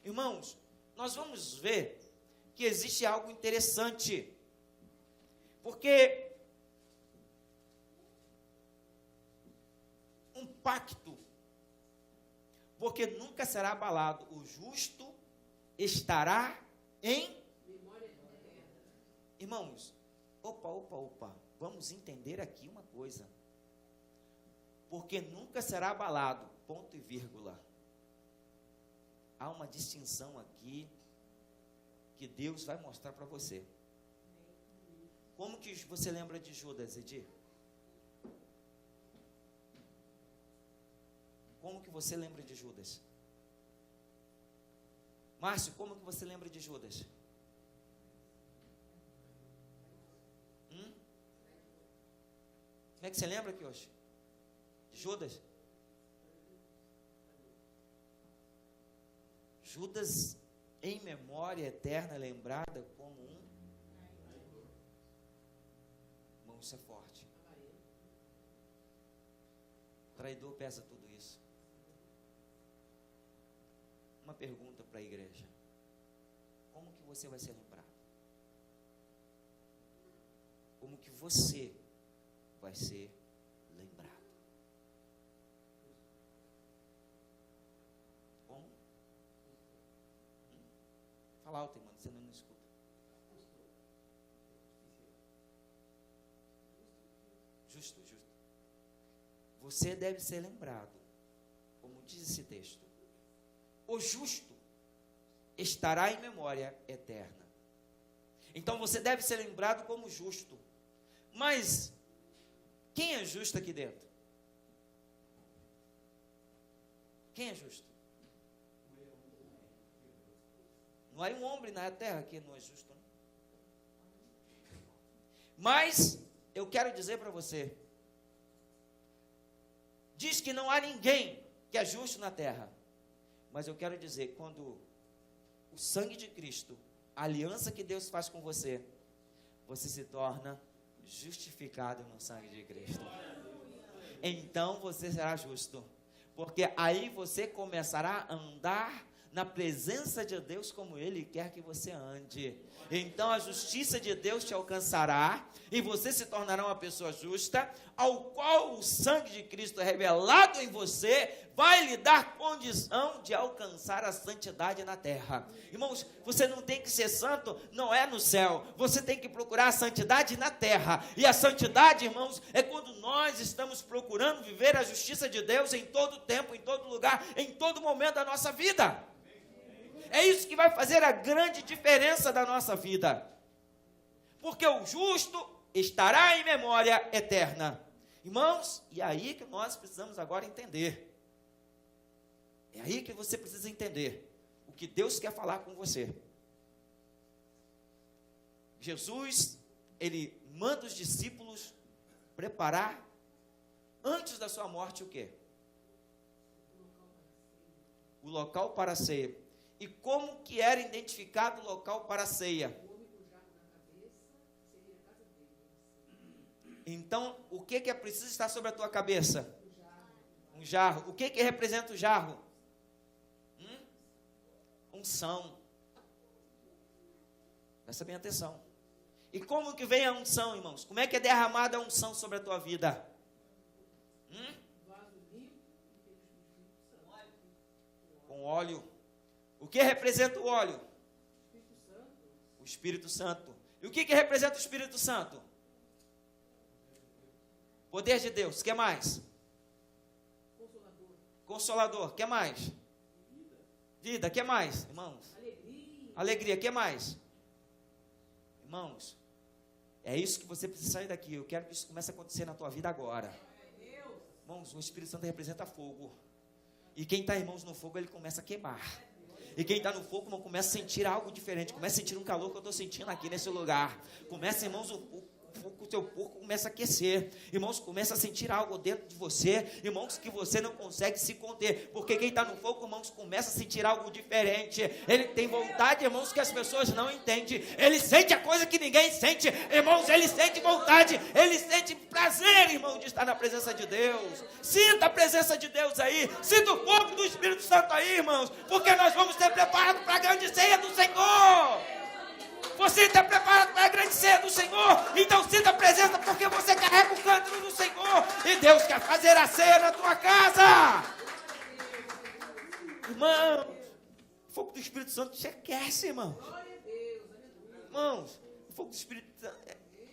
Irmãos, nós vamos ver que existe algo interessante, porque um pacto, porque nunca será abalado, o justo estará em memória eterna. Irmãos, opa, vamos entender aqui uma coisa, porque nunca será abalado, ponto e vírgula. Há uma distinção aqui que Deus vai mostrar para você. Como que você lembra de Judas, Edir? Como que você lembra de Judas? Márcio, como que você lembra de Judas? Como é que você lembra aqui hoje? De Judas? Judas, em memória eterna, lembrada como um... Irmão, isso é forte. O traidor pesa tudo isso. Uma pergunta para a igreja: como que você vai ser lembrado? Como que você vai ser lembrado? Como? Fala alto, irmão, você não escuta. Justo. Você deve ser lembrado, como diz esse texto. O justo estará em memória eterna. Então você deve ser lembrado como justo. Mas quem é justo aqui dentro? Quem é justo? Não há um homem na terra que não é justo, não? Mas eu quero dizer para você, diz que não há ninguém que é justo na terra. Mas eu quero dizer, quando o sangue de Cristo, a aliança que Deus faz com você, você se torna justificado no sangue de Cristo. Então você será justo, porque aí você começará a andar na presença de Deus como Ele quer que você ande. Então a justiça de Deus te alcançará e você se tornará uma pessoa justa, ao qual o sangue de Cristo revelado em você vai lhe dar condição de alcançar a santidade na terra. Irmãos, você não tem que ser santo, não é no céu, você tem que procurar a santidade na terra. E a santidade, irmãos, é quando nós estamos procurando viver a justiça de Deus em todo tempo, em todo lugar, em todo momento da nossa vida. É isso que vai fazer a grande diferença da nossa vida. Porque o justo estará em memória eterna. Irmãos, e é aí que nós precisamos agora entender. É aí que você precisa entender o que Deus quer falar com você. Jesus, ele manda os discípulos preparar, antes da sua morte, o quê? O local para a ceia. E como que era identificado o local para a ceia? Então, o que é preciso estar sobre a tua cabeça? Um jarro. O que representa o jarro? Unção. Presta bem atenção. E como que vem a unção, irmãos? Como é que é derramada a unção sobre a tua vida? Com óleo. O que representa o óleo? O Espírito Santo. E o que representa o Espírito Santo? Poder de Deus. O que mais? Consolador. O que mais? Vida. O que mais, irmãos? Alegria. O que mais? Irmãos, é isso que você precisa sair daqui. Eu quero que isso comece a acontecer na tua vida agora. Irmãos, o Espírito Santo representa fogo. E quem está, irmãos, no fogo, ele começa a queimar. E quem está no fogo, irmão, começa a sentir algo diferente. Começa a sentir um calor que eu estou sentindo aqui nesse lugar. Começa, irmãos, o teu corpo começa a aquecer. Irmãos, começa a sentir algo dentro de você. Irmãos, que você não consegue se conter. Porque quem está no fogo, irmãos, começa a sentir algo diferente. Ele tem vontade, irmãos, que as pessoas não entendem. Ele sente a coisa que ninguém sente. Irmãos, ele sente vontade. Ele sente prazer, irmão, de estar na presença de Deus. Sinta a presença de Deus aí. Sinta o fogo do Espírito Santo aí, irmãos. Porque nós vamos ser preparados para a grande ceia do Senhor. Você está preparado para a grande ceia do Senhor? Então sinta a presença, porque você carrega o cântaro do Senhor. E Deus quer fazer a ceia na tua casa. Irmãos, o fogo do Espírito Santo te aquece, irmãos. Irmãos, o fogo do Espírito Santo...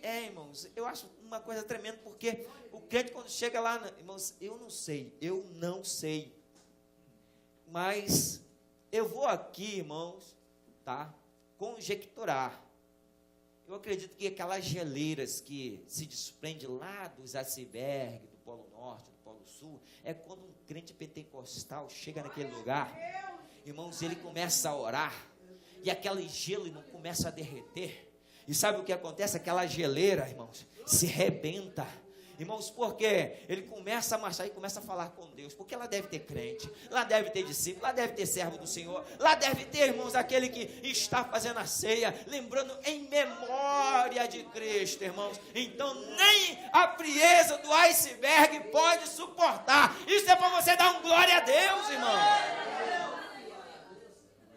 irmãos, eu acho uma coisa tremenda, porque o crente quando chega lá... Irmãos, eu não sei. Mas eu vou aqui, irmãos, tá? Conjecturar. Eu acredito que aquelas geleiras que se desprendem lá dos icebergs, do Polo Norte, do Polo Sul, é quando um crente pentecostal chega naquele lugar, irmãos, ele começa a orar, e aquele gelo, irmão, começa a derreter, e sabe o que acontece? Aquela geleira, irmãos, se rebenta. Irmãos, porque ele começa a marchar e começa a falar com Deus, porque lá deve ter crente, lá deve ter discípulo, lá deve ter servo do Senhor, lá deve ter, irmãos, aquele que está fazendo a ceia, lembrando em memória de Cristo, irmãos. Então nem a frieza do iceberg pode suportar. Isso é para você dar um glória a Deus, irmão.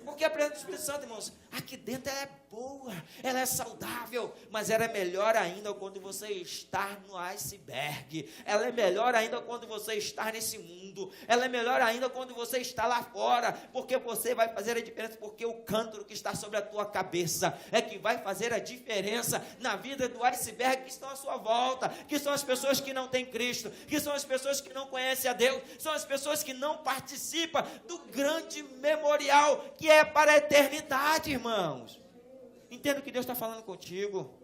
Porque a presença do Espírito Santo, irmãos, aqui dentro ela é boa, ela é saudável, mas ela é melhor ainda quando você está no iceberg. Ela é melhor ainda quando você está nesse mundo. Ela é melhor ainda quando você está lá fora, porque você vai fazer a diferença, porque o cântaro que está sobre a tua cabeça é que vai fazer a diferença na vida do iceberg que estão à sua volta, que são as pessoas que não têm Cristo, que são as pessoas que não conhecem a Deus, são as pessoas que não participam do grande memorial que é para a eternidade, irmãos. Entenda o que Deus está falando contigo.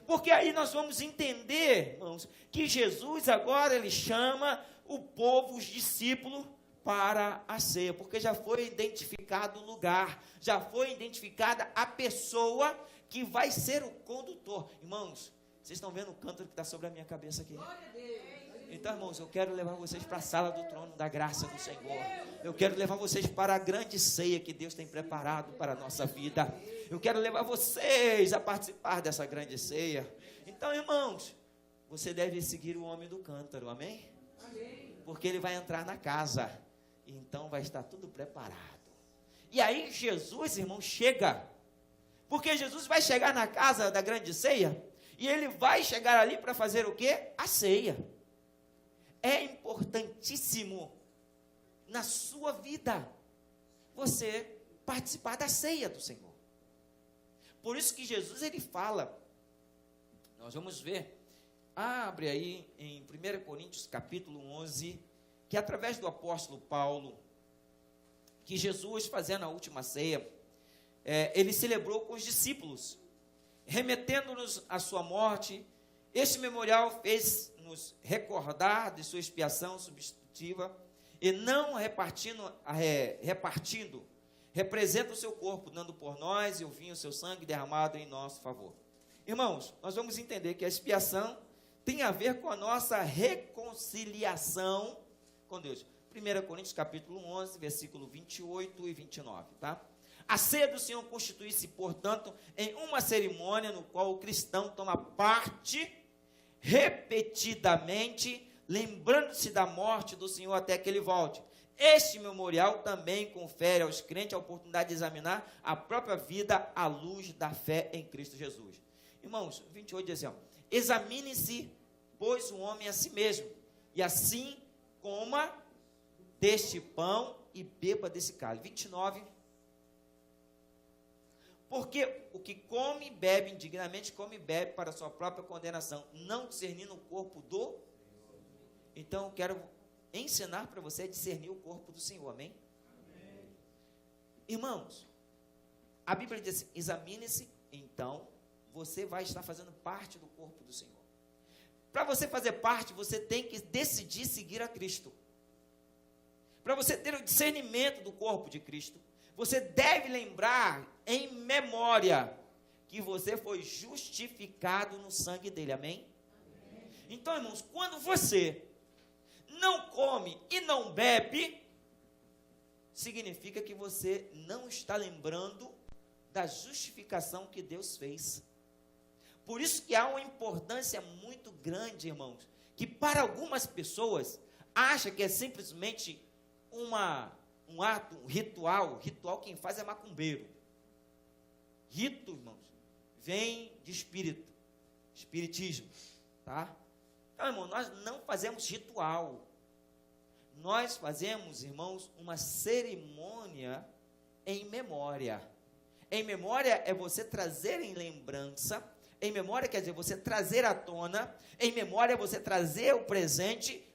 Porque aí nós vamos entender, irmãos, que Jesus agora ele chama o povo, os discípulos, para a ceia. Porque já foi identificado o lugar, já foi identificada a pessoa que vai ser o condutor. Irmãos, vocês estão vendo o cântaro que está sobre a minha cabeça aqui? Então, irmãos, eu quero levar vocês para a sala do trono da graça do Senhor. Eu quero levar vocês para a grande ceia que Deus tem preparado para a nossa vida. Eu quero levar vocês a participar dessa grande ceia. Então, irmãos, você deve seguir o homem do cântaro, amém? Porque ele vai entrar na casa, então vai estar tudo preparado. E aí Jesus, irmão, chega. Porque Jesus vai chegar na casa da grande ceia, e ele vai chegar ali para fazer o quê? A ceia. É importantíssimo na sua vida você participar da ceia do Senhor. Por isso que Jesus ele fala, nós vamos ver, abre aí em 1 Coríntios capítulo 11, que através do apóstolo Paulo, que Jesus fazendo a última ceia, ele celebrou com os discípulos, remetendo-nos à sua morte. Este memorial fez-nos recordar de sua expiação substitutiva e não repartindo, representa o seu corpo, dando por nós e o vinho, o seu sangue derramado em nosso favor. Irmãos, nós vamos entender que a expiação tem a ver com a nossa reconciliação com Deus. 1 Coríntios capítulo 11, versículo 28 e 29, tá? A ceia do Senhor constitui-se, portanto, em uma cerimônia no qual o cristão toma parte repetidamente, lembrando-se da morte do Senhor até que ele volte. Este memorial também confere aos crentes a oportunidade de examinar a própria vida à luz da fé em Cristo Jesus. Irmãos, 28 diz assim, examine-se, pois, o homem a si mesmo, e assim coma deste pão e beba desse cálice. 29, porque o que come e bebe indignamente, come e bebe para sua própria condenação, não discernindo o corpo do... Então, eu quero ensinar para você a discernir o corpo do Senhor, amém? Amém. Irmãos, a Bíblia diz assim, examine-se, então, você vai estar fazendo parte do corpo do Senhor. Para você fazer parte, você tem que decidir seguir a Cristo. Para você ter o discernimento do corpo de Cristo, você deve lembrar em memória que você foi justificado no sangue dele, amém? Então, irmãos, quando você não come e não bebe, significa que você não está lembrando da justificação que Deus fez. Por isso que há uma importância muito grande, irmãos, que para algumas pessoas acha que é simplesmente um ato, um ritual. Ritual quem faz é macumbeiro. Rito, irmãos, vem de espírito, espiritismo, tá? Então, irmão, nós não fazemos ritual. Nós fazemos, irmãos, uma cerimônia em memória. Em memória é você trazer em lembrança. Em memória quer dizer você trazer à tona. Em memória é você trazer o presente,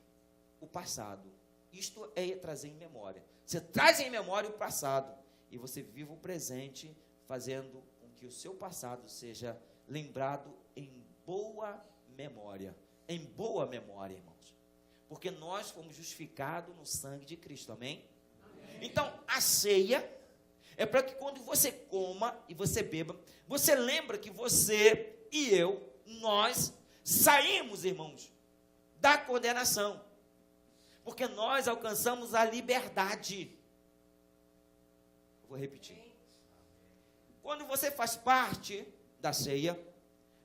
o passado. Isto é trazer em memória. Você traz em memória o passado e você vive o presente, fazendo com que o seu passado seja lembrado em boa memória. Em boa memória, irmãos. Porque nós fomos justificados no sangue de Cristo, amém? Então, a ceia é para que quando você coma e você beba, você lembra que você e eu, nós saímos, irmãos, da condenação. Porque nós alcançamos a liberdade. Vou repetir. Quando você faz parte da ceia,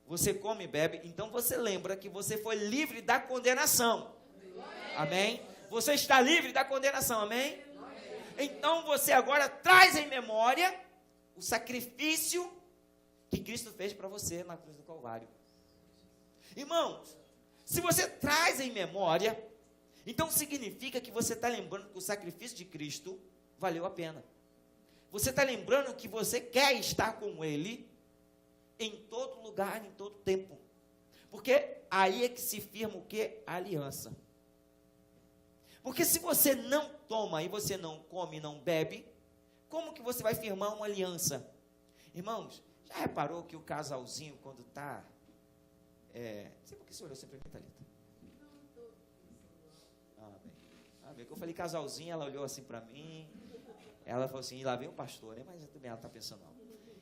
você come e bebe, então você lembra que você foi livre da condenação. Amém? Você está livre da condenação, amém? Então você agora traz em memória o sacrifício que Cristo fez para você na cruz do Calvário. Irmãos, se você traz em memória, então significa que você está lembrando que o sacrifício de Cristo valeu a pena. Você está lembrando que você quer estar com Ele em todo lugar, em todo tempo. Porque aí é que se firma o quê? A aliança. Porque se você não toma e você não come e não bebe, como que você vai firmar uma aliança? Irmãos, já reparou que o casalzinho quando está... Sei por que você olhou sempre para mim, Thalita? Bem, que eu falei casalzinho, ela olhou assim para mim, ela falou assim, lá vem o pastor, né? Mas também ela está pensando, não.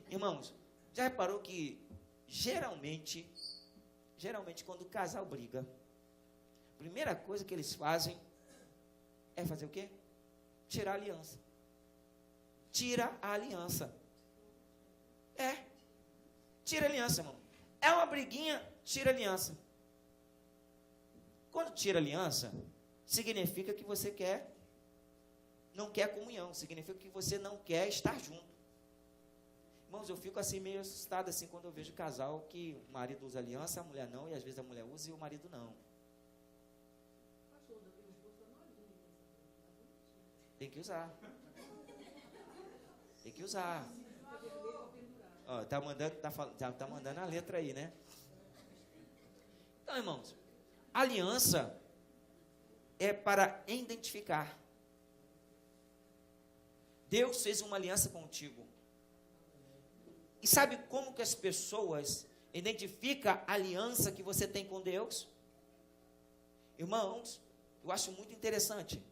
Irmãos, já reparou que geralmente quando o casal briga, a primeira coisa que eles fazem é fazer o quê? Tirar a aliança. Tira a aliança. Tira a aliança, irmão. É uma briguinha, tira a aliança. Quando tira a aliança, significa que você não quer comunhão, significa que você não quer estar junto. Irmãos, eu fico assim meio assustado assim quando eu vejo casal que o marido usa aliança, a mulher não, e às vezes a mulher usa e o marido não. Tem que usar. Tem que usar. Ó, tá mandando a letra aí, né? Então, irmãos, aliança é para identificar. Deus fez uma aliança contigo. E sabe como que as pessoas identificam a aliança que você tem com Deus? Irmãos, eu acho muito interessante.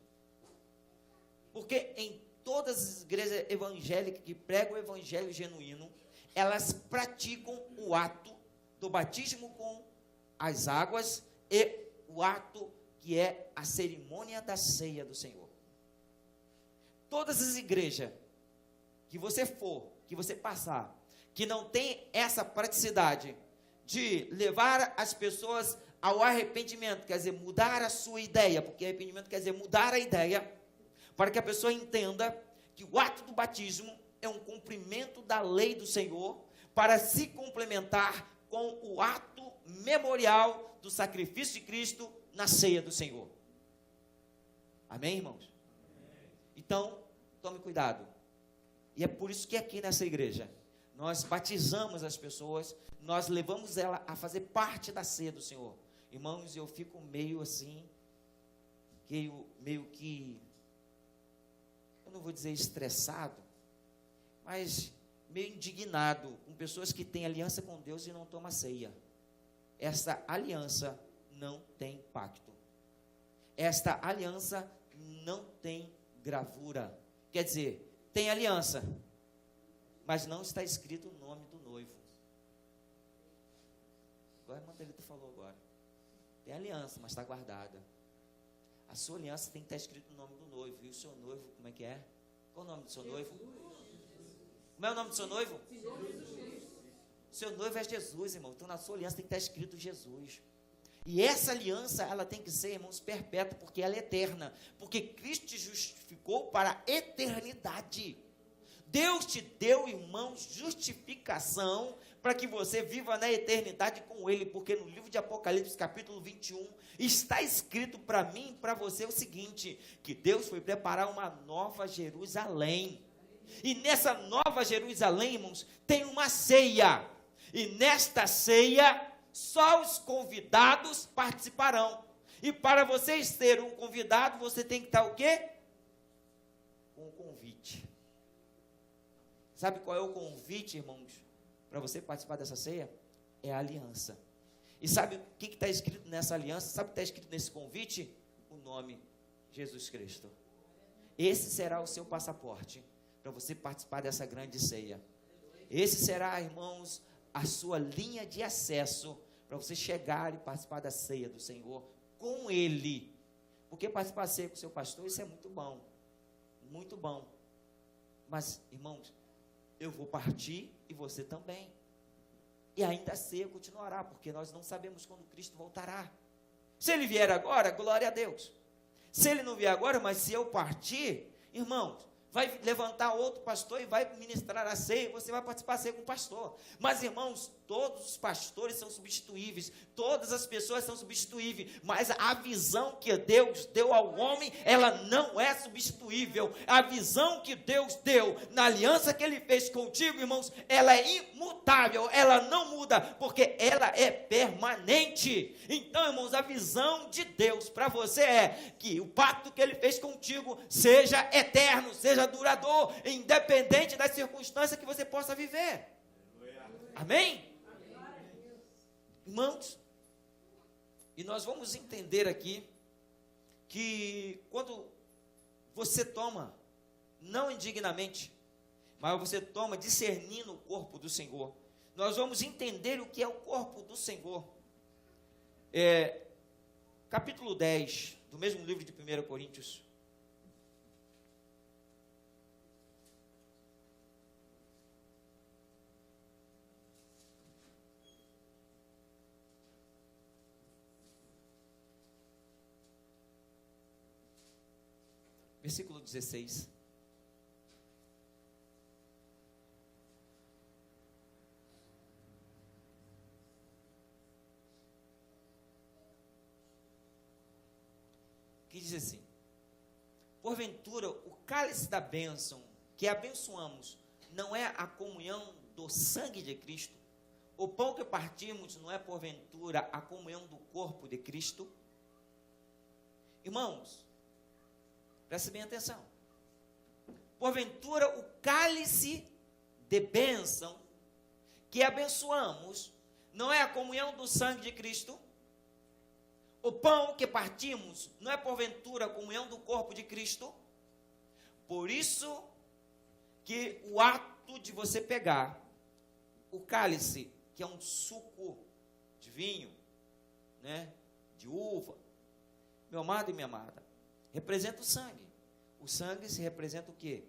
Porque em todas as igrejas evangélicas que pregam o evangelho genuíno, elas praticam o ato do batismo com as águas e o ato que é a cerimônia da ceia do Senhor. Todas as igrejas que você for, que você passar, que não tem essa praticidade de levar as pessoas ao arrependimento, quer dizer, mudar a sua ideia, porque arrependimento quer dizer mudar a ideia, para que a pessoa entenda que o ato do batismo é um cumprimento da lei do Senhor, para se complementar com o ato memorial do sacrifício de Cristo na ceia do Senhor. Amém, irmãos? Então, tome cuidado. E é por isso que aqui nessa igreja, nós batizamos as pessoas, nós levamos ela a fazer parte da ceia do Senhor. Irmãos, eu fico meio assim, meio que, eu não vou dizer estressado, mas meio indignado com pessoas que têm aliança com Deus e não tomam ceia. Essa aliança não tem pacto. Esta aliança não tem gravura. Quer dizer, tem aliança, mas não está escrito o nome do noivo. Igual a irmã Thalita falou agora. Tem aliança, mas está guardada. A sua aliança tem que estar escrito o nome do noivo. E o seu noivo, como é que é? Qual o nome do seu noivo? Como é o nome do seu noivo? Seu noivo é Jesus, irmão. Então na sua aliança tem que estar escrito Jesus. E essa aliança, ela tem que ser, irmãos, perpétua, porque ela é eterna. Porque Cristo te justificou para a eternidade. Deus te deu, irmãos, justificação para que você viva na eternidade com Ele. Porque no livro de Apocalipse, capítulo 21, está escrito para mim e para você o seguinte, que Deus foi preparar uma nova Jerusalém. E nessa nova Jerusalém, irmãos, tem uma ceia. E nesta ceia, só os convidados participarão. E para você ser um convidado, você tem que estar o quê? Com um convite. Sabe qual é o convite, irmãos, para você participar dessa ceia? É a aliança. E sabe o que está escrito nessa aliança? Sabe o que está escrito nesse convite? O nome Jesus Cristo. Esse será o seu passaporte para você participar dessa grande ceia. Esse será, irmãos, a sua linha de acesso para você chegar e participar da ceia do Senhor com Ele. Porque participar da ceia com o seu pastor, isso é muito bom. Muito bom. Mas, irmãos, eu vou partir e você também. E ainda a ceia continuará, porque nós não sabemos quando Cristo voltará. Se Ele vier agora, glória a Deus. Se Ele não vier agora, mas se eu partir, irmãos, vai levantar outro pastor e vai ministrar a ceia, e você vai participar da ceia com o pastor. Mas, irmãos, todos os pastores são substituíveis, todas as pessoas são substituíveis, mas a visão que Deus deu ao homem, ela não é substituível. A visão que Deus deu na aliança que Ele fez contigo, irmãos, ela é imutável, ela não muda, porque ela é permanente. Então, irmãos, a visão de Deus para você é que o pacto que Ele fez contigo seja eterno, seja duradouro, independente das circunstâncias que você possa viver. Amém? Irmãos, e nós vamos entender aqui que quando você toma, não indignamente, mas você toma discernindo o corpo do Senhor, nós vamos entender o que é o corpo do Senhor. Capítulo 10, do mesmo livro de 1 Coríntios. Versículo 16. Que diz assim: porventura, o cálice da bênção que abençoamos não é a comunhão do sangue de Cristo? O pão que partimos não é, porventura, a comunhão do corpo de Cristo? Irmãos, preste bem atenção. Porventura, o cálice de bênção que abençoamos não é a comunhão do sangue de Cristo? O pão que partimos não é, porventura, a comunhão do corpo de Cristo? Por isso que o ato de você pegar o cálice, que é um suco de vinho, né, de uva, meu amado e minha amada, representa o sangue. O sangue se representa o quê?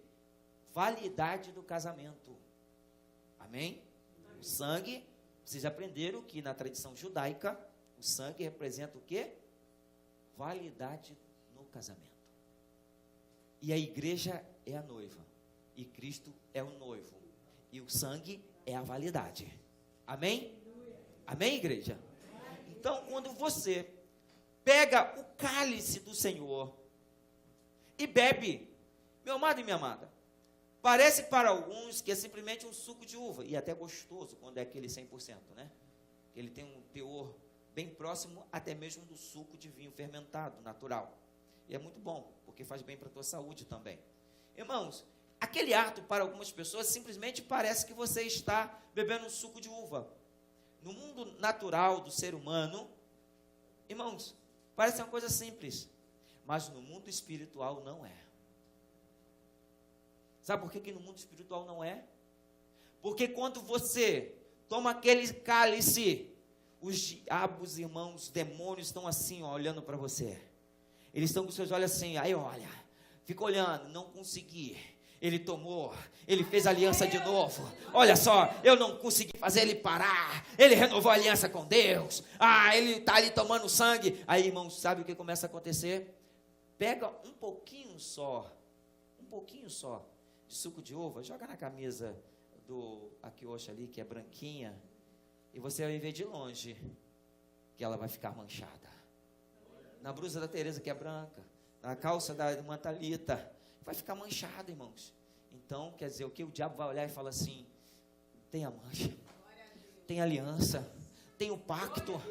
Validade do casamento. Amém? O sangue, vocês aprenderam que na tradição judaica, o sangue representa o quê? Validade no casamento. E a igreja é a noiva. E Cristo é o noivo. E o sangue é a validade. Amém? Amém, igreja? Então, quando você pega o cálice do Senhor e bebe, meu amado e minha amada, parece para alguns que é simplesmente um suco de uva, e até gostoso quando é aquele 100%, né? Ele tem um teor bem próximo até mesmo do suco de vinho fermentado, natural. E é muito bom, porque faz bem para a tua saúde também. Irmãos, aquele ato para algumas pessoas simplesmente parece que você está bebendo um suco de uva. No mundo natural do ser humano, irmãos, parece uma coisa simples, mas no mundo espiritual não é. Sabe por que no mundo espiritual não é? Porque quando você toma aquele cálice, os diabos, irmãos, os demônios estão assim, ó, olhando para você. Eles estão com seus olhos assim, aí olha, fica olhando, não consegui. Ele tomou, ele fez aliança de novo. Olha só, eu não consegui fazer ele parar. Ele renovou a aliança com Deus. Ele está ali tomando sangue. Aí, irmãos, sabe o que começa a acontecer? Pega um pouquinho só de suco de uva, joga na camisa do Akioshi ali, que é branquinha, e você vai ver de longe que ela vai ficar manchada. Na blusa da Teresa, que é branca, na calça da irmã Thalita, vai ficar manchada, irmãos. Então, quer dizer, o que o diabo vai olhar e fala assim, tem a mancha, tem a aliança, tem o pacto,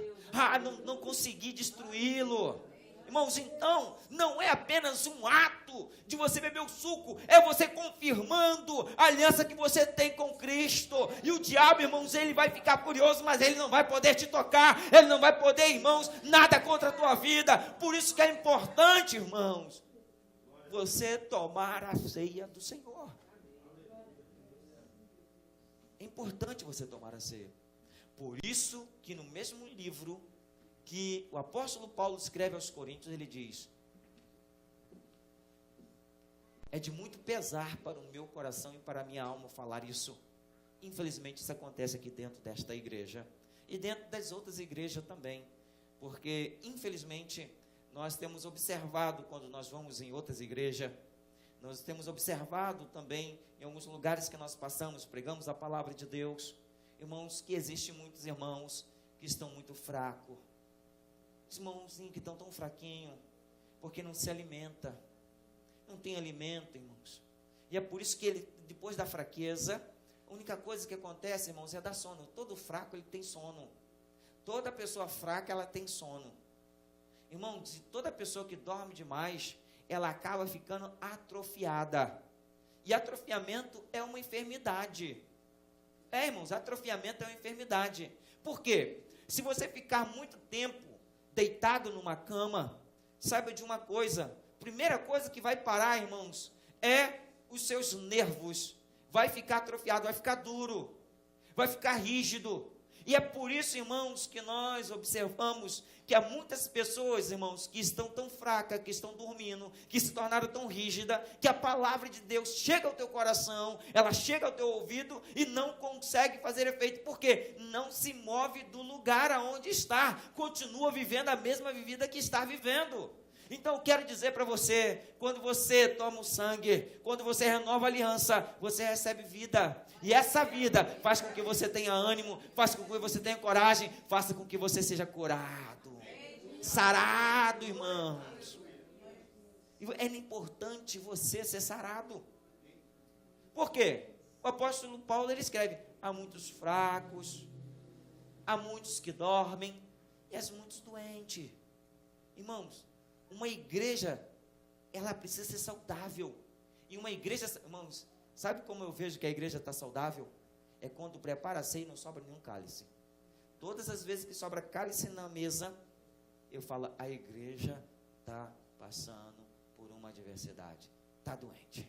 não consegui destruí-lo. Irmãos, então, não é apenas um ato de você beber o suco, é você confirmando a aliança que você tem com Cristo. E o diabo, irmãos, ele vai ficar furioso, mas ele não vai poder te tocar, ele não vai poder, irmãos, nada contra a tua vida. Por isso que é importante, irmãos, você tomar a ceia do Senhor. É importante você tomar a ceia. Por isso que no mesmo livro que o apóstolo Paulo escreve aos Coríntios, ele diz: é de muito pesar para o meu coração e para a minha alma falar isso. Infelizmente isso acontece aqui dentro desta igreja e dentro das outras igrejas também, porque infelizmente nós temos observado quando nós vamos em outras igrejas, nós temos observado também em alguns lugares que nós passamos, pregamos a palavra de Deus, irmãos, que existem muitos irmãos que estão muito fracos, irmãozinhos que estão tão fraquinhos, porque não se alimenta, não tem alimento, irmãos, e é por isso que ele, depois da fraqueza, a única coisa que acontece, irmãos, é dar sono. Todo fraco, ele tem sono, toda pessoa fraca, ela tem sono, irmãos, toda pessoa que dorme demais, ela acaba ficando atrofiada, e atrofiamento é uma enfermidade, irmãos, atrofiamento é uma enfermidade. Por quê? Se você ficar muito tempo deitado numa cama, saiba de uma coisa, primeira coisa que vai parar, irmãos, é os seus nervos, vai ficar atrofiado, vai ficar duro, vai ficar rígido, e é por isso, irmãos, que nós observamos que há muitas pessoas, irmãos, que estão tão fracas, que estão dormindo, que se tornaram tão rígidas, que a palavra de Deus chega ao teu coração, ela chega ao teu ouvido e não consegue fazer efeito, porque não se move do lugar aonde está, continua vivendo a mesma vida que está vivendo. Então eu quero dizer para você, quando você toma o sangue, quando você renova a aliança, você recebe vida, e essa vida faz com que você tenha ânimo, faz com que você tenha coragem, faça com que você seja curado, sarado, irmãos. É importante você ser sarado. Por quê? O apóstolo Paulo, ele escreve: há muitos fracos, há muitos que dormem, e há muitos doentes. Irmãos, uma igreja, ela precisa ser saudável. E uma igreja, irmãos, sabe como eu vejo que a igreja está saudável? É quando prepara a ceia e não sobra nenhum cálice. Todas as vezes que sobra cálice na mesa, eu falo, a igreja está passando por uma adversidade, está doente.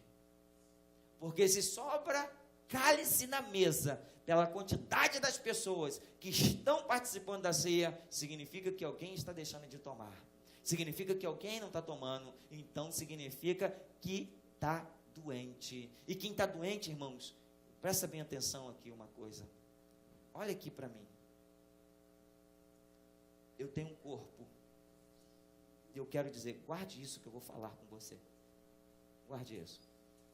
Porque se sobra cálice na mesa, pela quantidade das pessoas que estão participando da ceia, significa que alguém está deixando de tomar. Significa que alguém não está tomando, então significa que está doente. E quem está doente, irmãos, presta bem atenção aqui uma coisa. Olha aqui para mim. Eu tenho um corpo. E eu quero dizer, guarde isso que eu vou falar com você. Guarde isso.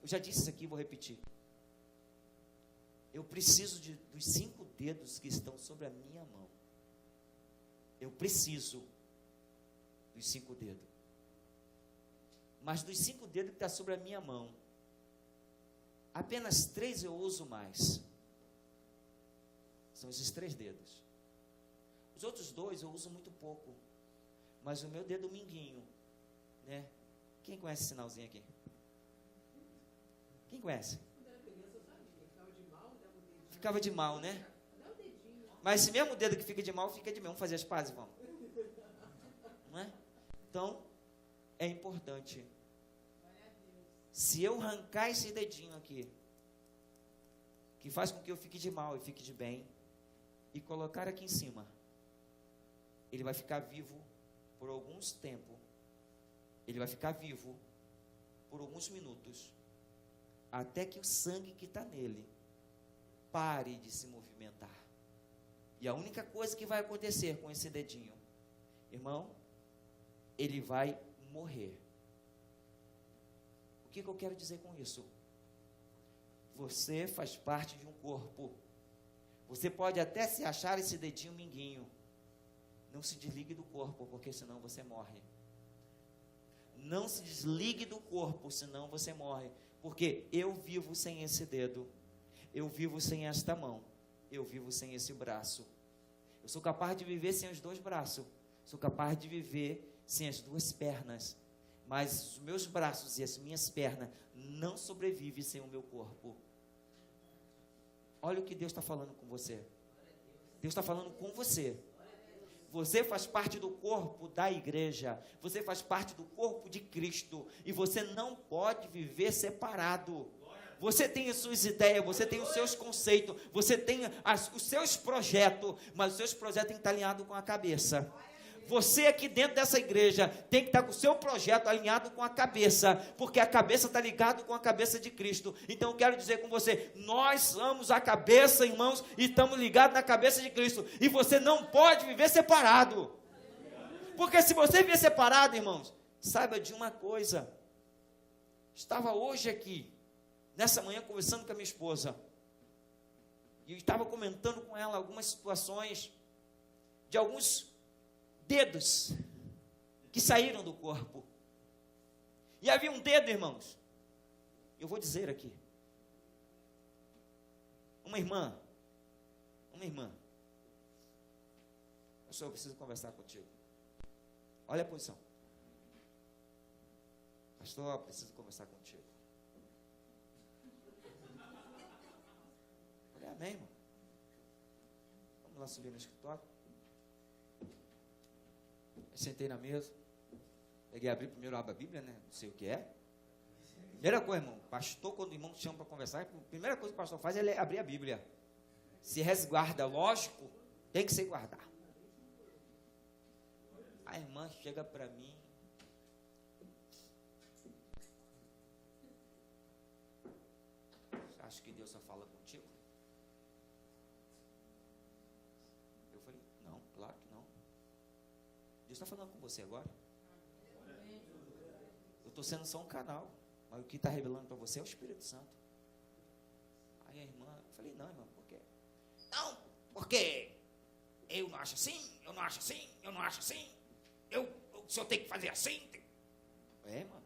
Eu já disse isso aqui, vou repetir. Eu preciso dos 5 dedos que estão sobre a minha mão. Eu preciso dos 5 dedos. Mas dos 5 dedos que está sobre a minha mão, apenas 3 eu uso mais. São esses 3 dedos. Os outros 2 eu uso muito pouco. Mas o meu dedo mindinho, né? Quem conhece esse sinalzinho aqui? Quem conhece? Ficava de mal, né? Mas esse mesmo dedo que fica de mal, fica de mal. Vamos fazer as pazes, vamos. Não é? Então, é importante Se eu arrancar esse dedinho aqui, que faz com que eu fique de mal e fique de bem, e colocar aqui em cima, ele vai ficar vivo por alguns tempos, ele vai ficar vivo por alguns minutos, até que o sangue que está nele pare de se movimentar. E a única coisa que vai acontecer com esse dedinho, irmão, ele vai morrer. O que eu quero dizer com isso? Você faz parte de um corpo. Você pode até se achar esse dedinho minguinho. Não se desligue do corpo, porque senão você morre. Não se desligue do corpo, senão você morre. Porque eu vivo sem esse dedo. Eu vivo sem esta mão. Eu vivo sem esse braço. Eu sou capaz de viver sem os dois braços. Sou capaz de viver sem as duas pernas. Mas os meus braços e as minhas pernas não sobrevivem sem o meu corpo. Olha o que Deus está falando com você. Deus está falando com você. Você faz parte do corpo da igreja. Você faz parte do corpo de Cristo. E você não pode viver separado. Você tem as suas ideias, você tem os seus conceitos, você tem os seus projetos, mas os seus projetos têm que estar alinhados com a cabeça. Você aqui dentro dessa igreja tem que estar com o seu projeto alinhado com a cabeça, porque a cabeça está ligada com a cabeça de Cristo. Então eu quero dizer com você, nós somos a cabeça, irmãos, e estamos ligados na cabeça de Cristo, e você não pode viver separado, porque se você viver separado, irmãos, saiba de uma coisa, estava hoje aqui, nessa manhã conversando com a minha esposa, e eu estava comentando com ela algumas situações, de alguns dedos que saíram do corpo. E havia um dedo, irmãos, eu vou dizer aqui, uma irmã, pastor, eu preciso conversar contigo. Olha a posição. Pastor, eu preciso conversar contigo. Falei, amém, irmão. Vamos lá subir no escritório. Eu sentei na mesa, peguei a Bíblia, primeiro abro a Bíblia, né? Não sei o que é. Primeira coisa, irmão, pastor, quando o irmão chama para conversar, a primeira coisa que o pastor faz é abrir a Bíblia. Se resguarda, lógico, tem que se guardar. A irmã chega para mim, você acha que Deus só fala contigo? Eu falei, não, claro que não. Deus está falando com você agora. Eu estou sendo só um canal, mas o que está revelando para você é o Espírito Santo. Aí a irmã, eu falei, não, irmã, por quê? Não, porque eu não acho assim, eu não acho assim, eu não acho assim. O senhor tem que fazer assim. É, mano.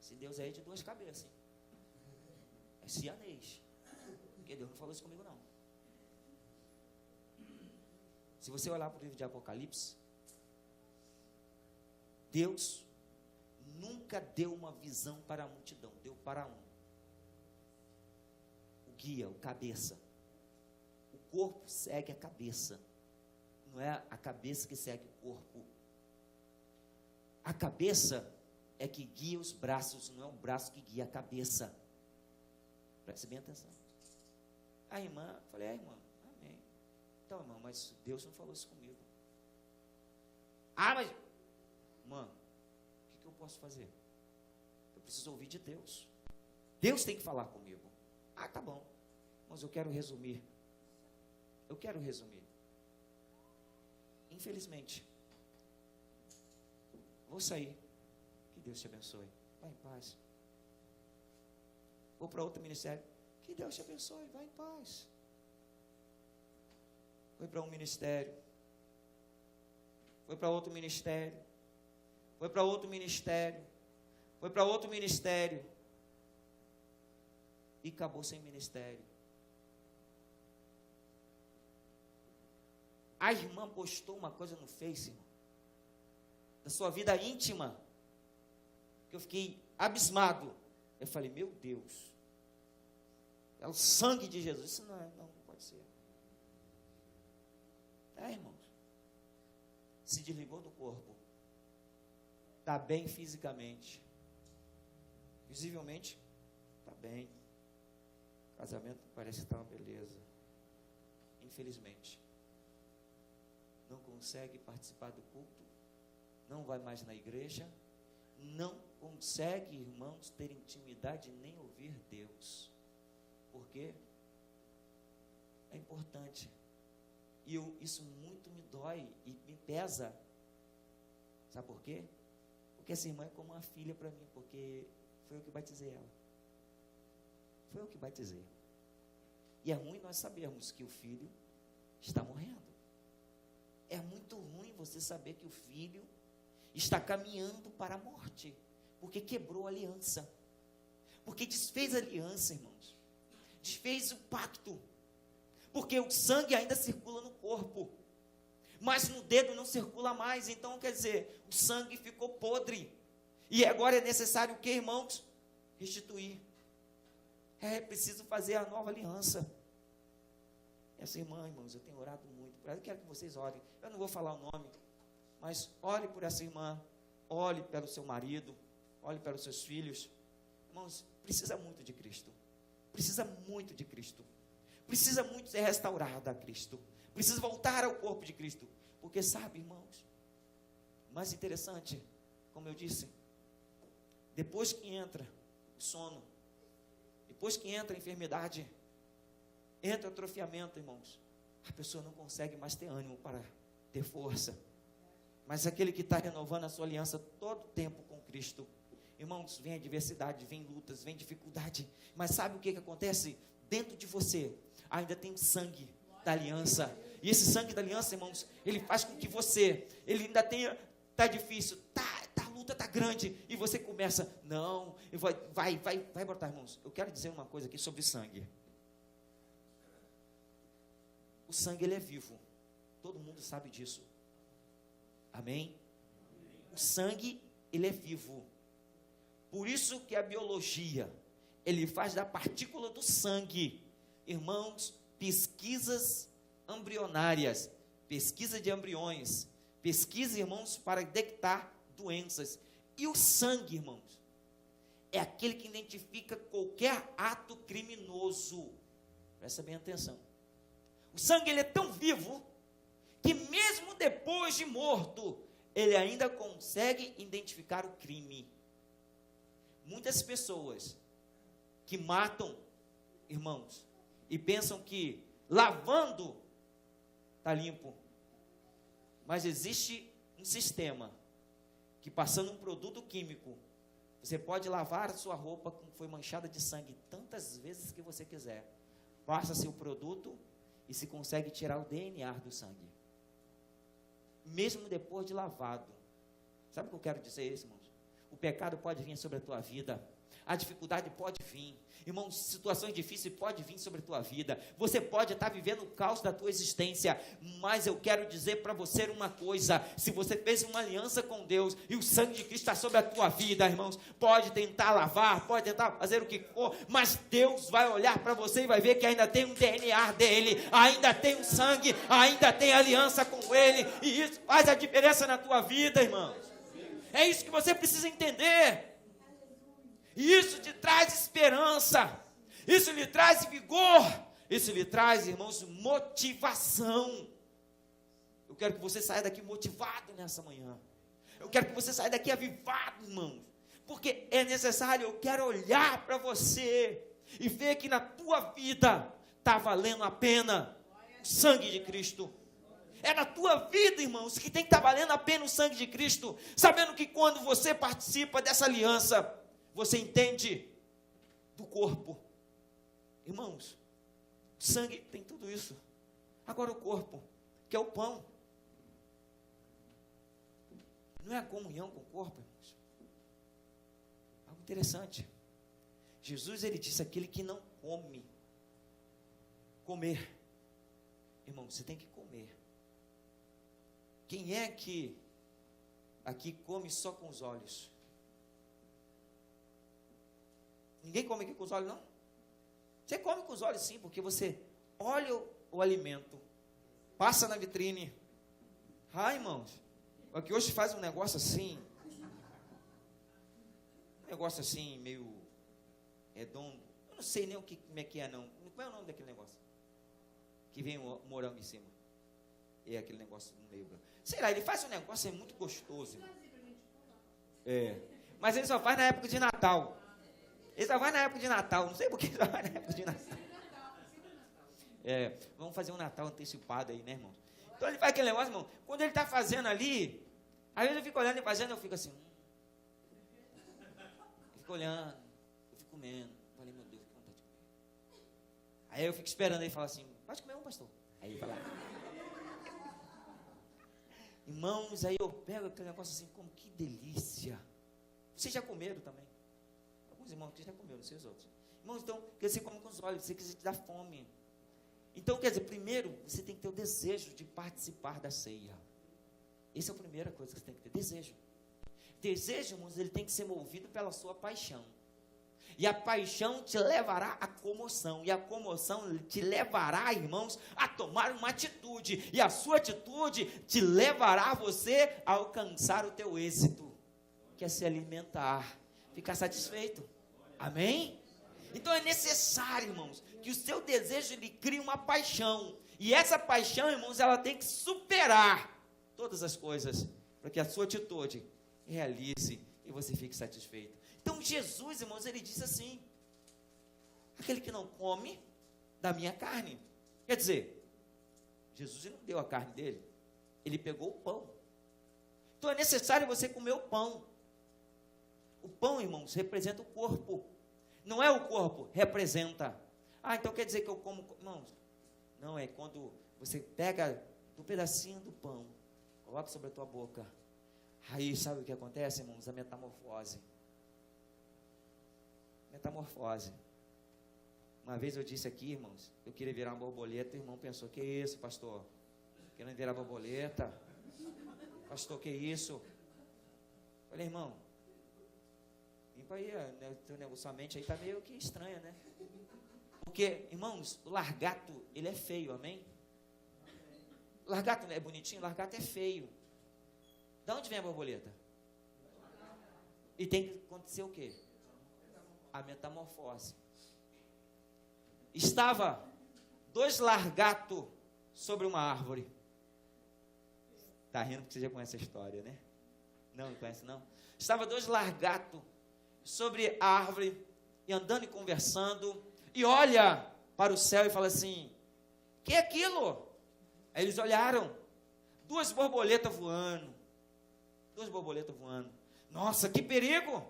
Se Deus é de duas cabeças, é sianês. Porque Deus não falou isso comigo, não. Se você olhar para o livro de Apocalipse, Deus nunca deu uma visão para a multidão, deu para um. O guia, o cabeça. O corpo segue a cabeça. Não é a cabeça que segue o corpo. A cabeça é que guia os braços, não é o braço que guia a cabeça. Preste bem atenção. A irmã, falei, irmã, amém. Então, irmão, mas Deus não falou isso comigo. Mas, irmã, o que eu posso fazer? Eu preciso ouvir de Deus. Deus tem que falar comigo. Tá bom. Mas eu quero resumir. Infelizmente, vou sair. Que Deus te abençoe. Vai em paz. Vou para outro ministério. Que Deus te abençoe. Vai em paz. Foi para um ministério. Foi para outro ministério. Foi para outro ministério. Foi para outro ministério. E acabou sem ministério. A irmã postou uma coisa no Face, irmão, da sua vida íntima, que eu fiquei abismado. Eu falei, meu Deus, é o sangue de Jesus. Isso não pode ser. Irmãos, se desligou do corpo, está bem fisicamente, visivelmente, está bem. Casamento parece que está uma beleza. Infelizmente, não consegue participar do culto, não vai mais na igreja, não consegue, irmãos, ter intimidade nem ouvir Deus. Por quê? É importante. E isso muito me dói e me pesa. Sabe por quê? Porque essa irmã é como uma filha para mim, porque foi eu que batizei ela. Foi eu que batizei. E é ruim nós sabermos que o filho está morrendo. É muito ruim você saber que o filho está caminhando para a morte, porque quebrou a aliança, porque desfez a aliança, irmãos, desfez o pacto, porque o sangue ainda circula no corpo, mas no dedo não circula mais. Então, quer dizer, o sangue ficou podre, e agora é necessário o que, irmãos? Restituir. É preciso fazer a nova aliança. Essa irmã, irmãos, eu tenho orado muito por ela, eu quero que vocês orem. Eu não vou falar o nome, mas ore por essa irmã, ore pelo seu marido, ore pelos seus filhos. Irmãos, precisa muito de Cristo, precisa muito de Cristo, precisa muito ser restaurada a Cristo, precisa voltar ao corpo de Cristo, porque sabe, irmãos, o mais interessante, como eu disse, depois que entra o sono, depois que entra a enfermidade, entra o atrofiamento, irmãos, a pessoa não consegue mais ter ânimo para ter força. Mas aquele que está renovando a sua aliança todo o tempo com Cristo, irmãos, vem adversidade, vem lutas, vem dificuldade, mas sabe o que acontece? Dentro de você ainda tem o sangue da aliança, e esse sangue da aliança, irmãos, ele faz com que você, ele ainda tenha, está difícil, a luta está grande, e você começa, não, vai brotar, irmãos. Eu quero dizer uma coisa aqui sobre sangue. O sangue, ele é vivo, todo mundo sabe disso. Amém? O sangue, ele é vivo. Por isso que a biologia, ele faz da partícula do sangue, irmãos, pesquisas embrionárias, pesquisa de embriões, pesquisa, irmãos, para detectar doenças. E o sangue, irmãos, é aquele que identifica qualquer ato criminoso. Presta bem atenção. O sangue, ele é tão vivo, que mesmo depois de morto, ele ainda consegue identificar o crime. Muitas pessoas que matam, irmãos, e pensam que lavando está limpo, mas existe um sistema que, passando um produto químico, você pode lavar a sua roupa que foi manchada de sangue tantas vezes que você quiser, passa-se o produto e se consegue tirar o DNA do sangue, mesmo depois de lavado. Sabe o que eu quero dizer, irmãos? O pecado pode vir sobre a tua vida, a dificuldade pode vir, irmãos, situações difíceis podem vir sobre a tua vida, você pode estar vivendo o caos da tua existência, mas eu quero dizer para você uma coisa: se você fez uma aliança com Deus, e o sangue de Cristo está sobre a tua vida, irmãos, pode tentar lavar, pode tentar fazer o que for, mas Deus vai olhar para você e vai ver que ainda tem um DNA dele, ainda tem um sangue, ainda tem aliança com ele, e isso faz a diferença na tua vida, irmãos. É isso que você precisa entender. E isso te traz esperança, isso lhe traz vigor, isso lhe traz, irmãos, motivação. Eu quero que você saia daqui motivado nessa manhã. Eu quero que você saia daqui avivado, irmãos, porque é necessário. Eu quero olhar para você e ver que na tua vida está valendo a pena o sangue de Cristo. É na tua vida, irmãos, que tem que estar valendo a pena o sangue de Cristo, sabendo que quando você participa dessa aliança, você entende do corpo. Irmãos, o sangue tem tudo isso. Agora o corpo, que é o pão. Não é a comunhão com o corpo, irmãos? Algo interessante. Jesus, ele disse: aquele que não come. Comer. Irmão, você tem que comer. Quem é que aqui come só com os olhos? Ninguém come aqui com os olhos, não? Você come com os olhos, sim, porque você olha o alimento, passa na vitrine. Irmãos, aqui hoje faz um negócio assim, negócio assim, meio redondo. Eu não sei nem como é que é, não. Qual é o nome daquele negócio? Que vem o morango em cima. É aquele negócio no meio branco. Sei lá, ele faz um negócio muito gostoso. Mas ele só faz na época de Natal. Ele só faz na época de Natal. Não sei por que ele só faz na época de Natal. Vamos fazer um Natal antecipado aí, né, irmão? Então ele faz aquele negócio, irmão. Quando ele está fazendo ali, às vezes eu fico olhando e fazendo, eu fico assim. Eu fico olhando, eu fico comendo. Falei, meu Deus, que vontade de comer. Aí eu fico esperando ele falar assim, pode comer um, pastor. Aí ele fala. Irmãos, aí eu pego aquele negócio assim, como que delícia. Vocês já comeram também? Alguns irmãos que já comeram, não sei os outros. Irmãos, então, que você come com os olhos, você te dá fome. Então, quer dizer, primeiro, você tem que ter o desejo de participar da ceia. Essa é a primeira coisa que você tem que ter, desejo. Desejo, irmãos, ele tem que ser movido pela sua paixão. E a paixão te levará à comoção. E a comoção te levará, irmãos, a tomar uma atitude. E a sua atitude te levará você a alcançar o teu êxito, que é se alimentar, ficar satisfeito. Amém? Então é necessário, irmãos, que o seu desejo ele crie uma paixão. E essa paixão, irmãos, ela tem que superar todas as coisas, para que a sua atitude realize e você fique satisfeito. Então Jesus, irmãos, ele disse assim, aquele que não come da minha carne. Quer dizer, Jesus não deu a carne dele, ele pegou o pão. Então é necessário você comer o pão. O pão, irmãos, representa o corpo. Não é o corpo, representa. Então quer dizer que eu como... Irmãos, não, é quando você pega um pedacinho do pão, coloca sobre a tua boca. Aí sabe o que acontece, irmãos? A metamorfose. Metamorfose. Uma vez eu disse aqui, irmãos, eu queria virar uma borboleta, o irmão pensou, que isso, pastor? Querendo virar borboleta? Pastor, que isso? Falei, irmão, limpa aí, sua mente aí está meio que estranha, né? Porque, irmãos, o largato, ele é feio, amém? O largato é bonitinho, o largato é feio. De onde vem a borboleta? E tem que acontecer o quê? A metamorfose. Estava 2 largatos sobre uma árvore. Está rindo porque você já conhece a história, né? Não conhece, não? Estava 2 largatos sobre a árvore, e andando e conversando, e olha para o céu e fala assim, que é aquilo? Aí eles olharam, 2 borboletas voando, 2 borboletas voando, nossa, que perigo,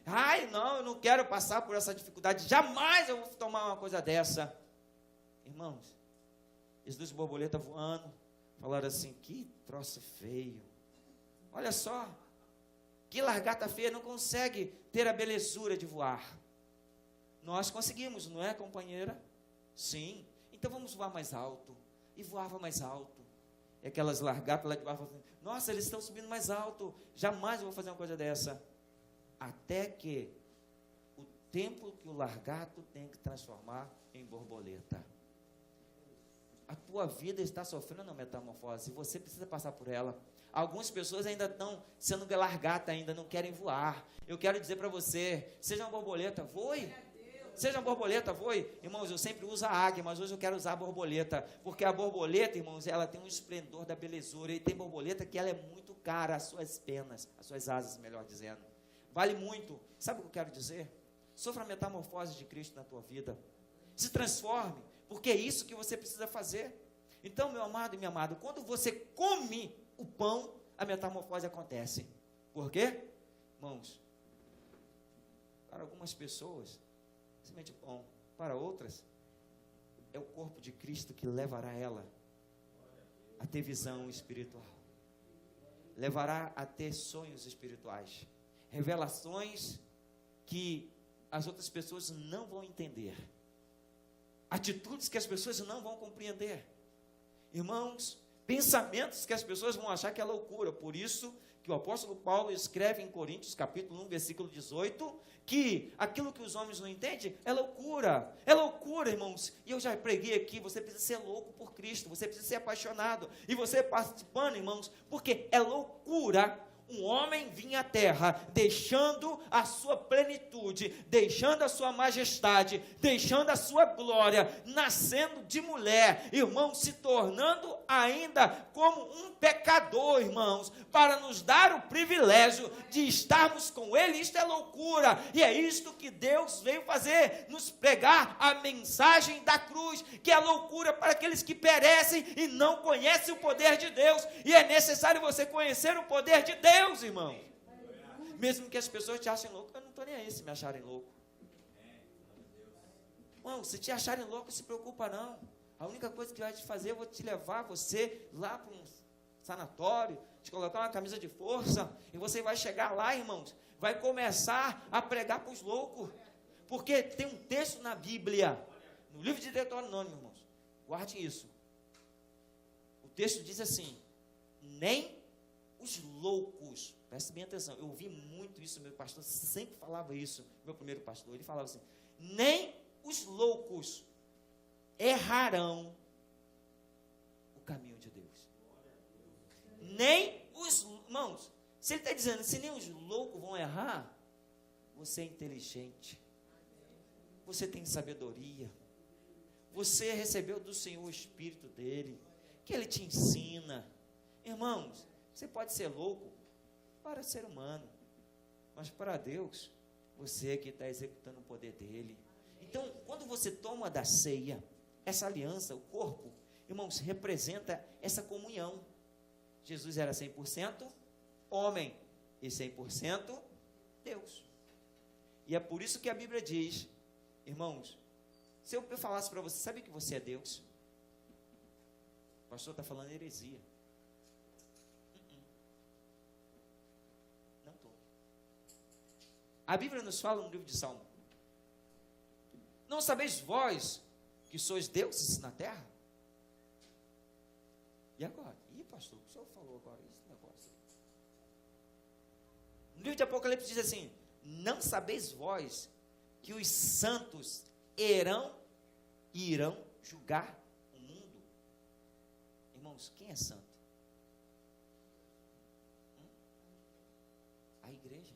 ai não, eu não quero passar por essa dificuldade, jamais eu vou tomar uma coisa dessa. Irmãos, esses 2 borboletas voando, falaram assim, que troço feio, olha só, que largata feia, não consegue ter a belezura de voar. Nós conseguimos, não é, companheira? Sim. Então vamos voar mais alto. E voava mais alto. E aquelas largatas lá de baixo, nossa, eles estão subindo mais alto. Jamais eu vou fazer uma coisa dessa. Até que o tempo que o largato tem que transformar em borboleta. A tua vida está sofrendo uma metamorfose. Você precisa passar por ela. Algumas pessoas ainda estão sendo largata, ainda não querem voar. Eu quero dizer para você, seja uma borboleta, voe. Seja uma borboleta, voe. Irmãos, eu sempre uso a águia, mas hoje eu quero usar a borboleta. Porque a borboleta, irmãos, ela tem um esplendor da belezura. E tem borboleta que ela é muito cara, as suas penas, as suas asas, melhor dizendo. Vale muito. Sabe o que eu quero dizer? Sofra a metamorfose de Cristo na tua vida. Se transforme, porque é isso que você precisa fazer. Então, meu amado e minha amada, quando você come o pão, a metamorfose acontece. Por quê? Irmãos, para algumas pessoas, semente pão, para outras, é o corpo de Cristo que levará ela a ter visão espiritual, levará a ter sonhos espirituais, revelações que as outras pessoas não vão entender, atitudes que as pessoas não vão compreender, irmãos, pensamentos que as pessoas vão achar que é loucura. Por isso que o apóstolo Paulo escreve em Coríntios, capítulo 1, versículo 18, que aquilo que os homens não entendem é loucura. É loucura, irmãos. E eu já preguei aqui, você precisa ser louco por Cristo, você precisa ser apaixonado. E você participando, irmãos, porque é loucura um homem vinha à terra, deixando a sua plenitude, deixando a sua majestade, deixando a sua glória, nascendo de mulher, irmãos, se tornando ainda como um pecador, irmãos, para nos dar o privilégio de estarmos com Ele. Isto é loucura, e é isto que Deus veio fazer, nos pregar a mensagem da cruz, que é loucura para aqueles que perecem e não conhecem o poder de Deus, e é necessário você conhecer o poder de Deus, irmão. Mesmo que as pessoas te achem louco, eu não estou nem aí se me acharem louco. Irmão, se te acharem louco, não se preocupa não. A única coisa que vai te fazer, eu vou te levar você lá para um sanatório, te colocar uma camisa de força, e você vai chegar lá, irmãos, vai começar a pregar para os loucos. Porque tem um texto na Bíblia, no livro de Deuteronômio, irmãos, guarde isso. O texto diz assim: nem os loucos, preste bem atenção, eu ouvi muito isso, meu pastor sempre falava isso, meu primeiro pastor, ele falava assim: nem os loucos errarão o caminho de Deus. Nem os, irmãos, se ele está dizendo, se nem os loucos vão errar, você é inteligente, você tem sabedoria, você recebeu do Senhor o Espírito dele, que ele te ensina. Irmãos, você pode ser louco para o ser humano, mas para Deus, você é que está executando o poder dele. Então, quando você toma da ceia, essa aliança, o corpo, irmãos, representa essa comunhão. Jesus era 100% homem e 100% Deus. E é por isso que a Bíblia diz, irmãos, se eu falasse para você, sabe que você é Deus? O pastor está falando heresia. Não estou. A Bíblia nos fala no livro de Salmo: não sabeis vós que sois deuses na terra? E agora? Ih, pastor, o que o senhor falou agora? Esse negócio. No livro de Apocalipse diz assim: não sabeis vós que os santos irão julgar o mundo? Irmãos, quem é santo? A igreja.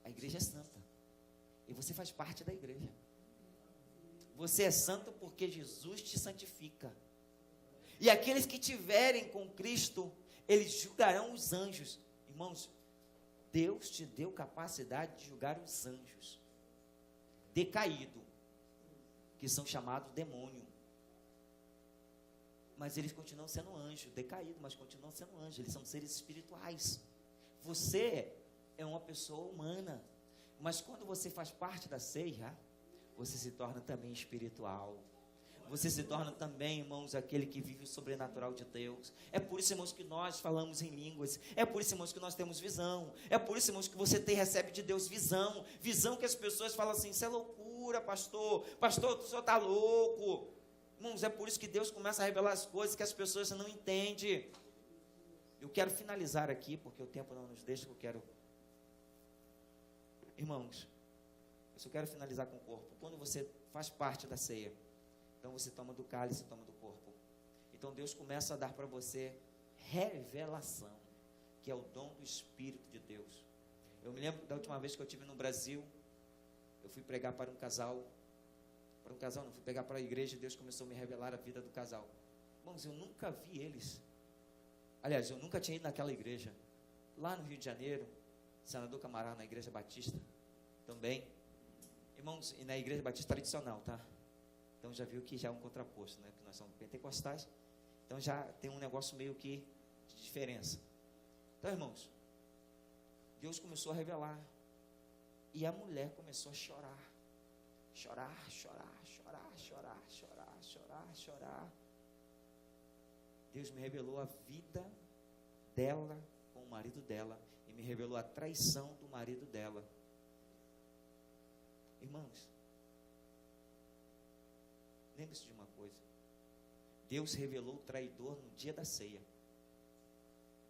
A igreja é santa. E você faz parte da igreja. Você é santo porque Jesus te santifica. E aqueles que tiverem com Cristo, eles julgarão os anjos. Irmãos, Deus te deu capacidade de julgar os anjos decaídos, que são chamados demônio. Mas eles continuam sendo anjos, decaídos, mas continuam sendo anjos. Eles são seres espirituais. Você é uma pessoa humana, mas quando você faz parte da ceia, você se torna também espiritual. Você se torna também, irmãos, aquele que vive o sobrenatural de Deus. É por isso, irmãos, que nós falamos em línguas. É por isso, irmãos, que nós temos visão. É por isso, irmãos, que você recebe de Deus visão. Visão que as pessoas falam assim: isso é loucura, pastor. Pastor, o senhor está louco. Irmãos, é por isso que Deus começa a revelar as coisas que as pessoas não entendem. Eu quero finalizar aqui, porque o tempo não nos deixa, que eu quero... Irmãos, eu só quero finalizar com o corpo. Quando você faz parte da ceia, então você toma do cálice, toma do corpo. Então Deus começa a dar para você revelação, que é o dom do Espírito de Deus. Eu me lembro da última vez que eu estive no Brasil, eu fui pregar para um casal, não, fui pregar para a igreja, e Deus começou a me revelar a vida do casal. Irmãos, eu nunca vi eles. Aliás, eu nunca tinha ido naquela igreja. Lá no Rio de Janeiro, Senador Camará, na Igreja Batista, também. Irmãos, e na Igreja Batista tradicional, tá? Então já viu que já é um contraposto, né? Que nós somos pentecostais, então já tem um negócio meio que de diferença. Então, irmãos, Deus começou a revelar, e a mulher começou a chorar. Chorar, chorar, chorar, chorar, chorar, chorar, chorar. Deus me revelou a vida dela com o marido dela, e me revelou a traição do marido dela. Irmãos, lembre-se de uma coisa: Deus revelou o traidor no dia da ceia.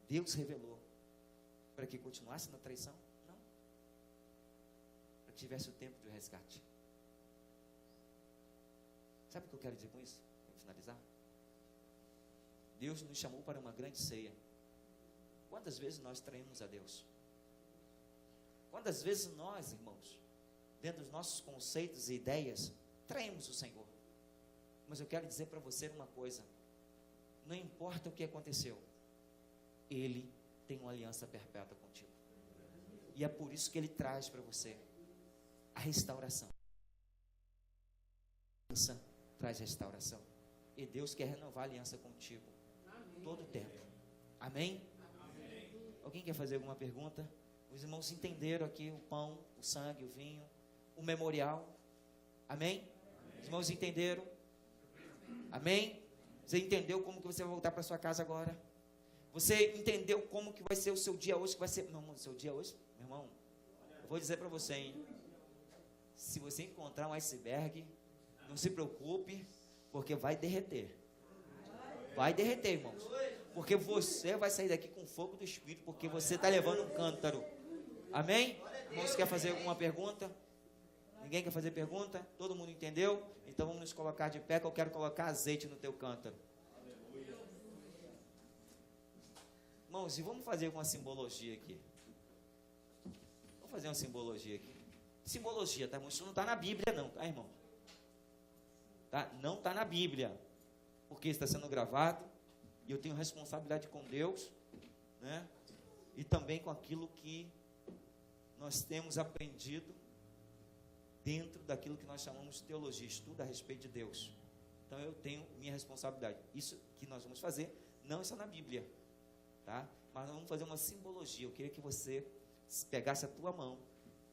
Deus revelou para que continuasse na traição? Não. Para que tivesse o tempo de resgate. Sabe o que eu quero dizer com isso? Para finalizar. Deus nos chamou para uma grande ceia. Quantas vezes nós traímos a Deus? Quantas vezes nós, irmãos, dentro dos nossos conceitos e ideias, traímos o Senhor? Mas eu quero dizer para você uma coisa: não importa o que aconteceu, Ele tem uma aliança perpétua contigo. E é por isso que Ele traz para você a restauração. A aliança traz restauração. E Deus quer renovar a aliança contigo. Amém. Todo o tempo. Amém? Amém? Alguém quer fazer alguma pergunta? Os irmãos entenderam aqui o pão, o sangue, o vinho, o memorial. Amém? Amém. Os irmãos entenderam? Amém? Você entendeu como que você vai voltar para sua casa agora? Você entendeu como que vai ser o seu dia hoje? Que vai ser, não, o seu dia hoje, meu irmão, eu vou dizer para você, hein? Se você encontrar um iceberg, não se preocupe, porque vai derreter. Vai derreter, irmãos. Porque você vai sair daqui com fogo do Espírito, porque você está levando um cântaro. Amém? Irmãos, quer fazer alguma pergunta? Ninguém quer fazer pergunta? Todo mundo entendeu? Então vamos nos colocar de pé, que eu quero colocar azeite no teu cântaro. Irmãos, e vamos fazer uma simbologia aqui. Vamos fazer uma simbologia aqui. Simbologia, tá, irmão? Isso não está na Bíblia não, tá, irmão? Tá? Não está na Bíblia. Porque está sendo gravado. E eu tenho responsabilidade com Deus, né? E também com aquilo que nós temos aprendido dentro daquilo que nós chamamos de teologia, estudo a respeito de Deus. Então eu tenho minha responsabilidade. Isso que nós vamos fazer não está na Bíblia, tá? Mas nós vamos fazer uma simbologia. Eu queria que você pegasse a tua mão,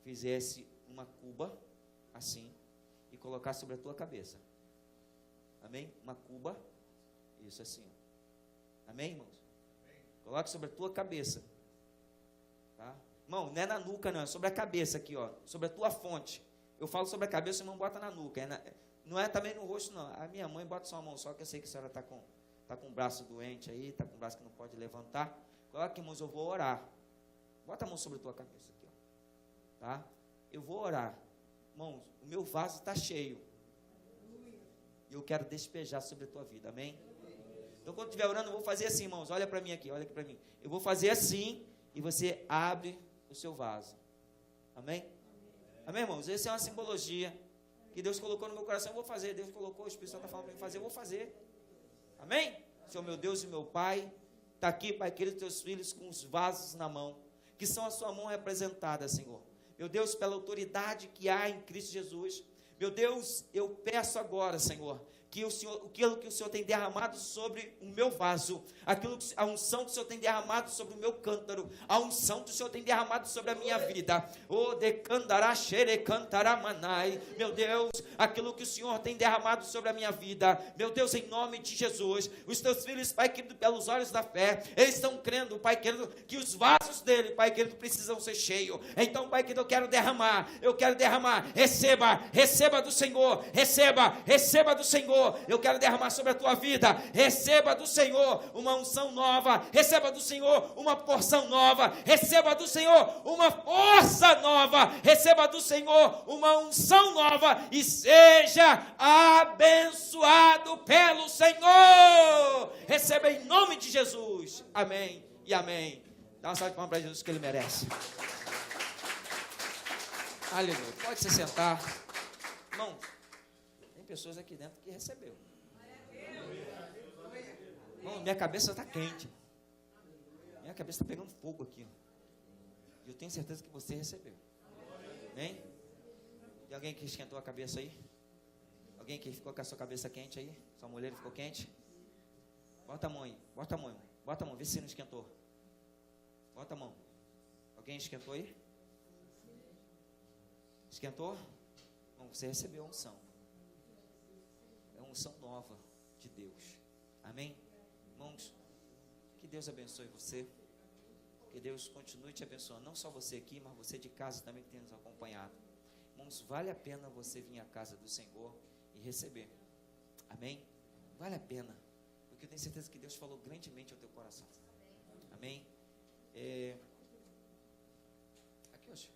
fizesse uma cuba assim e colocasse sobre a tua cabeça. Amém? Uma cuba, isso assim, ó. Amém, irmãos? Amém. Coloque sobre a tua cabeça, tá? Irmão, não é na nuca não, é sobre a cabeça aqui, ó, sobre a tua fonte. Eu falo sobre a cabeça, o irmão bota na nuca, não é também no rosto não. A minha mãe bota só a mão, só que eu sei que a senhora está com o braço doente aí, está com o braço que não pode levantar. Coloque, irmãos, eu vou orar. Bota a mão sobre a tua cabeça aqui, ó, tá? Eu vou orar. Irmãos, o meu vaso está cheio. E eu quero despejar sobre a tua vida, amém? Então quando estiver orando, eu vou fazer assim, irmãos, olha para mim aqui, olha aqui para mim. Eu vou fazer assim, e você abre o seu vaso. Amém? Amém, irmãos? Essa é uma simbologia que Deus colocou no meu coração. Eu vou fazer, Deus colocou, o Espírito Santo está falando para mim fazer, eu vou fazer. Amém? Senhor meu Deus e meu Pai, está aqui, Pai querido, teus filhos com os vasos na mão, que são a sua mão representada, Senhor. Meu Deus, pela autoridade que há em Cristo Jesus, meu Deus, eu peço agora, Senhor, que aquilo que o Senhor tem derramado sobre o meu vaso, a unção que o Senhor tem derramado sobre o meu cântaro, a unção que o Senhor tem derramado sobre a minha vida, meu Deus, aquilo que o Senhor tem derramado sobre a minha vida, meu Deus, em nome de Jesus, os teus filhos, Pai querido, pelos olhos da fé, eles estão crendo, Pai querido, que os vasos dele, Pai querido, precisam ser cheios. Então, Pai querido, eu quero derramar, receba do Senhor, receba do Senhor. Eu quero derramar sobre a tua vida. Receba do Senhor uma unção nova. Receba do Senhor uma porção nova. Receba do Senhor uma força nova. Receba do Senhor uma unção nova. E seja abençoado pelo Senhor. Receba em nome de Jesus. Amém e amém. Dá uma salva de palmas para Jesus que Ele merece. Aleluia. Pode se sentar. Irmão, tem pessoas aqui dentro que recebeu. Irmão, minha cabeça está quente. Minha cabeça está pegando fogo aqui. E eu tenho certeza que você recebeu. Amém? Tem alguém que esquentou a cabeça aí? Alguém que ficou com a sua cabeça quente aí? Sua mulher ficou quente? Bota a mão aí. Bota a mão. Bota a mão. Vê se não esquentou. Bota a mão. Alguém esquentou aí? Esquentou? Bom, você recebeu a unção. É uma unção nova de Deus. Amém? Irmãos, que Deus abençoe você. Que Deus continue te abençoando. Não só você aqui, mas você de casa também que tem nos acompanhado. Irmãos, vale a pena você vir à casa do Senhor e receber. Amém? Vale a pena. Porque eu tenho certeza que Deus falou grandemente ao teu coração. Amém? Aqui, hoje.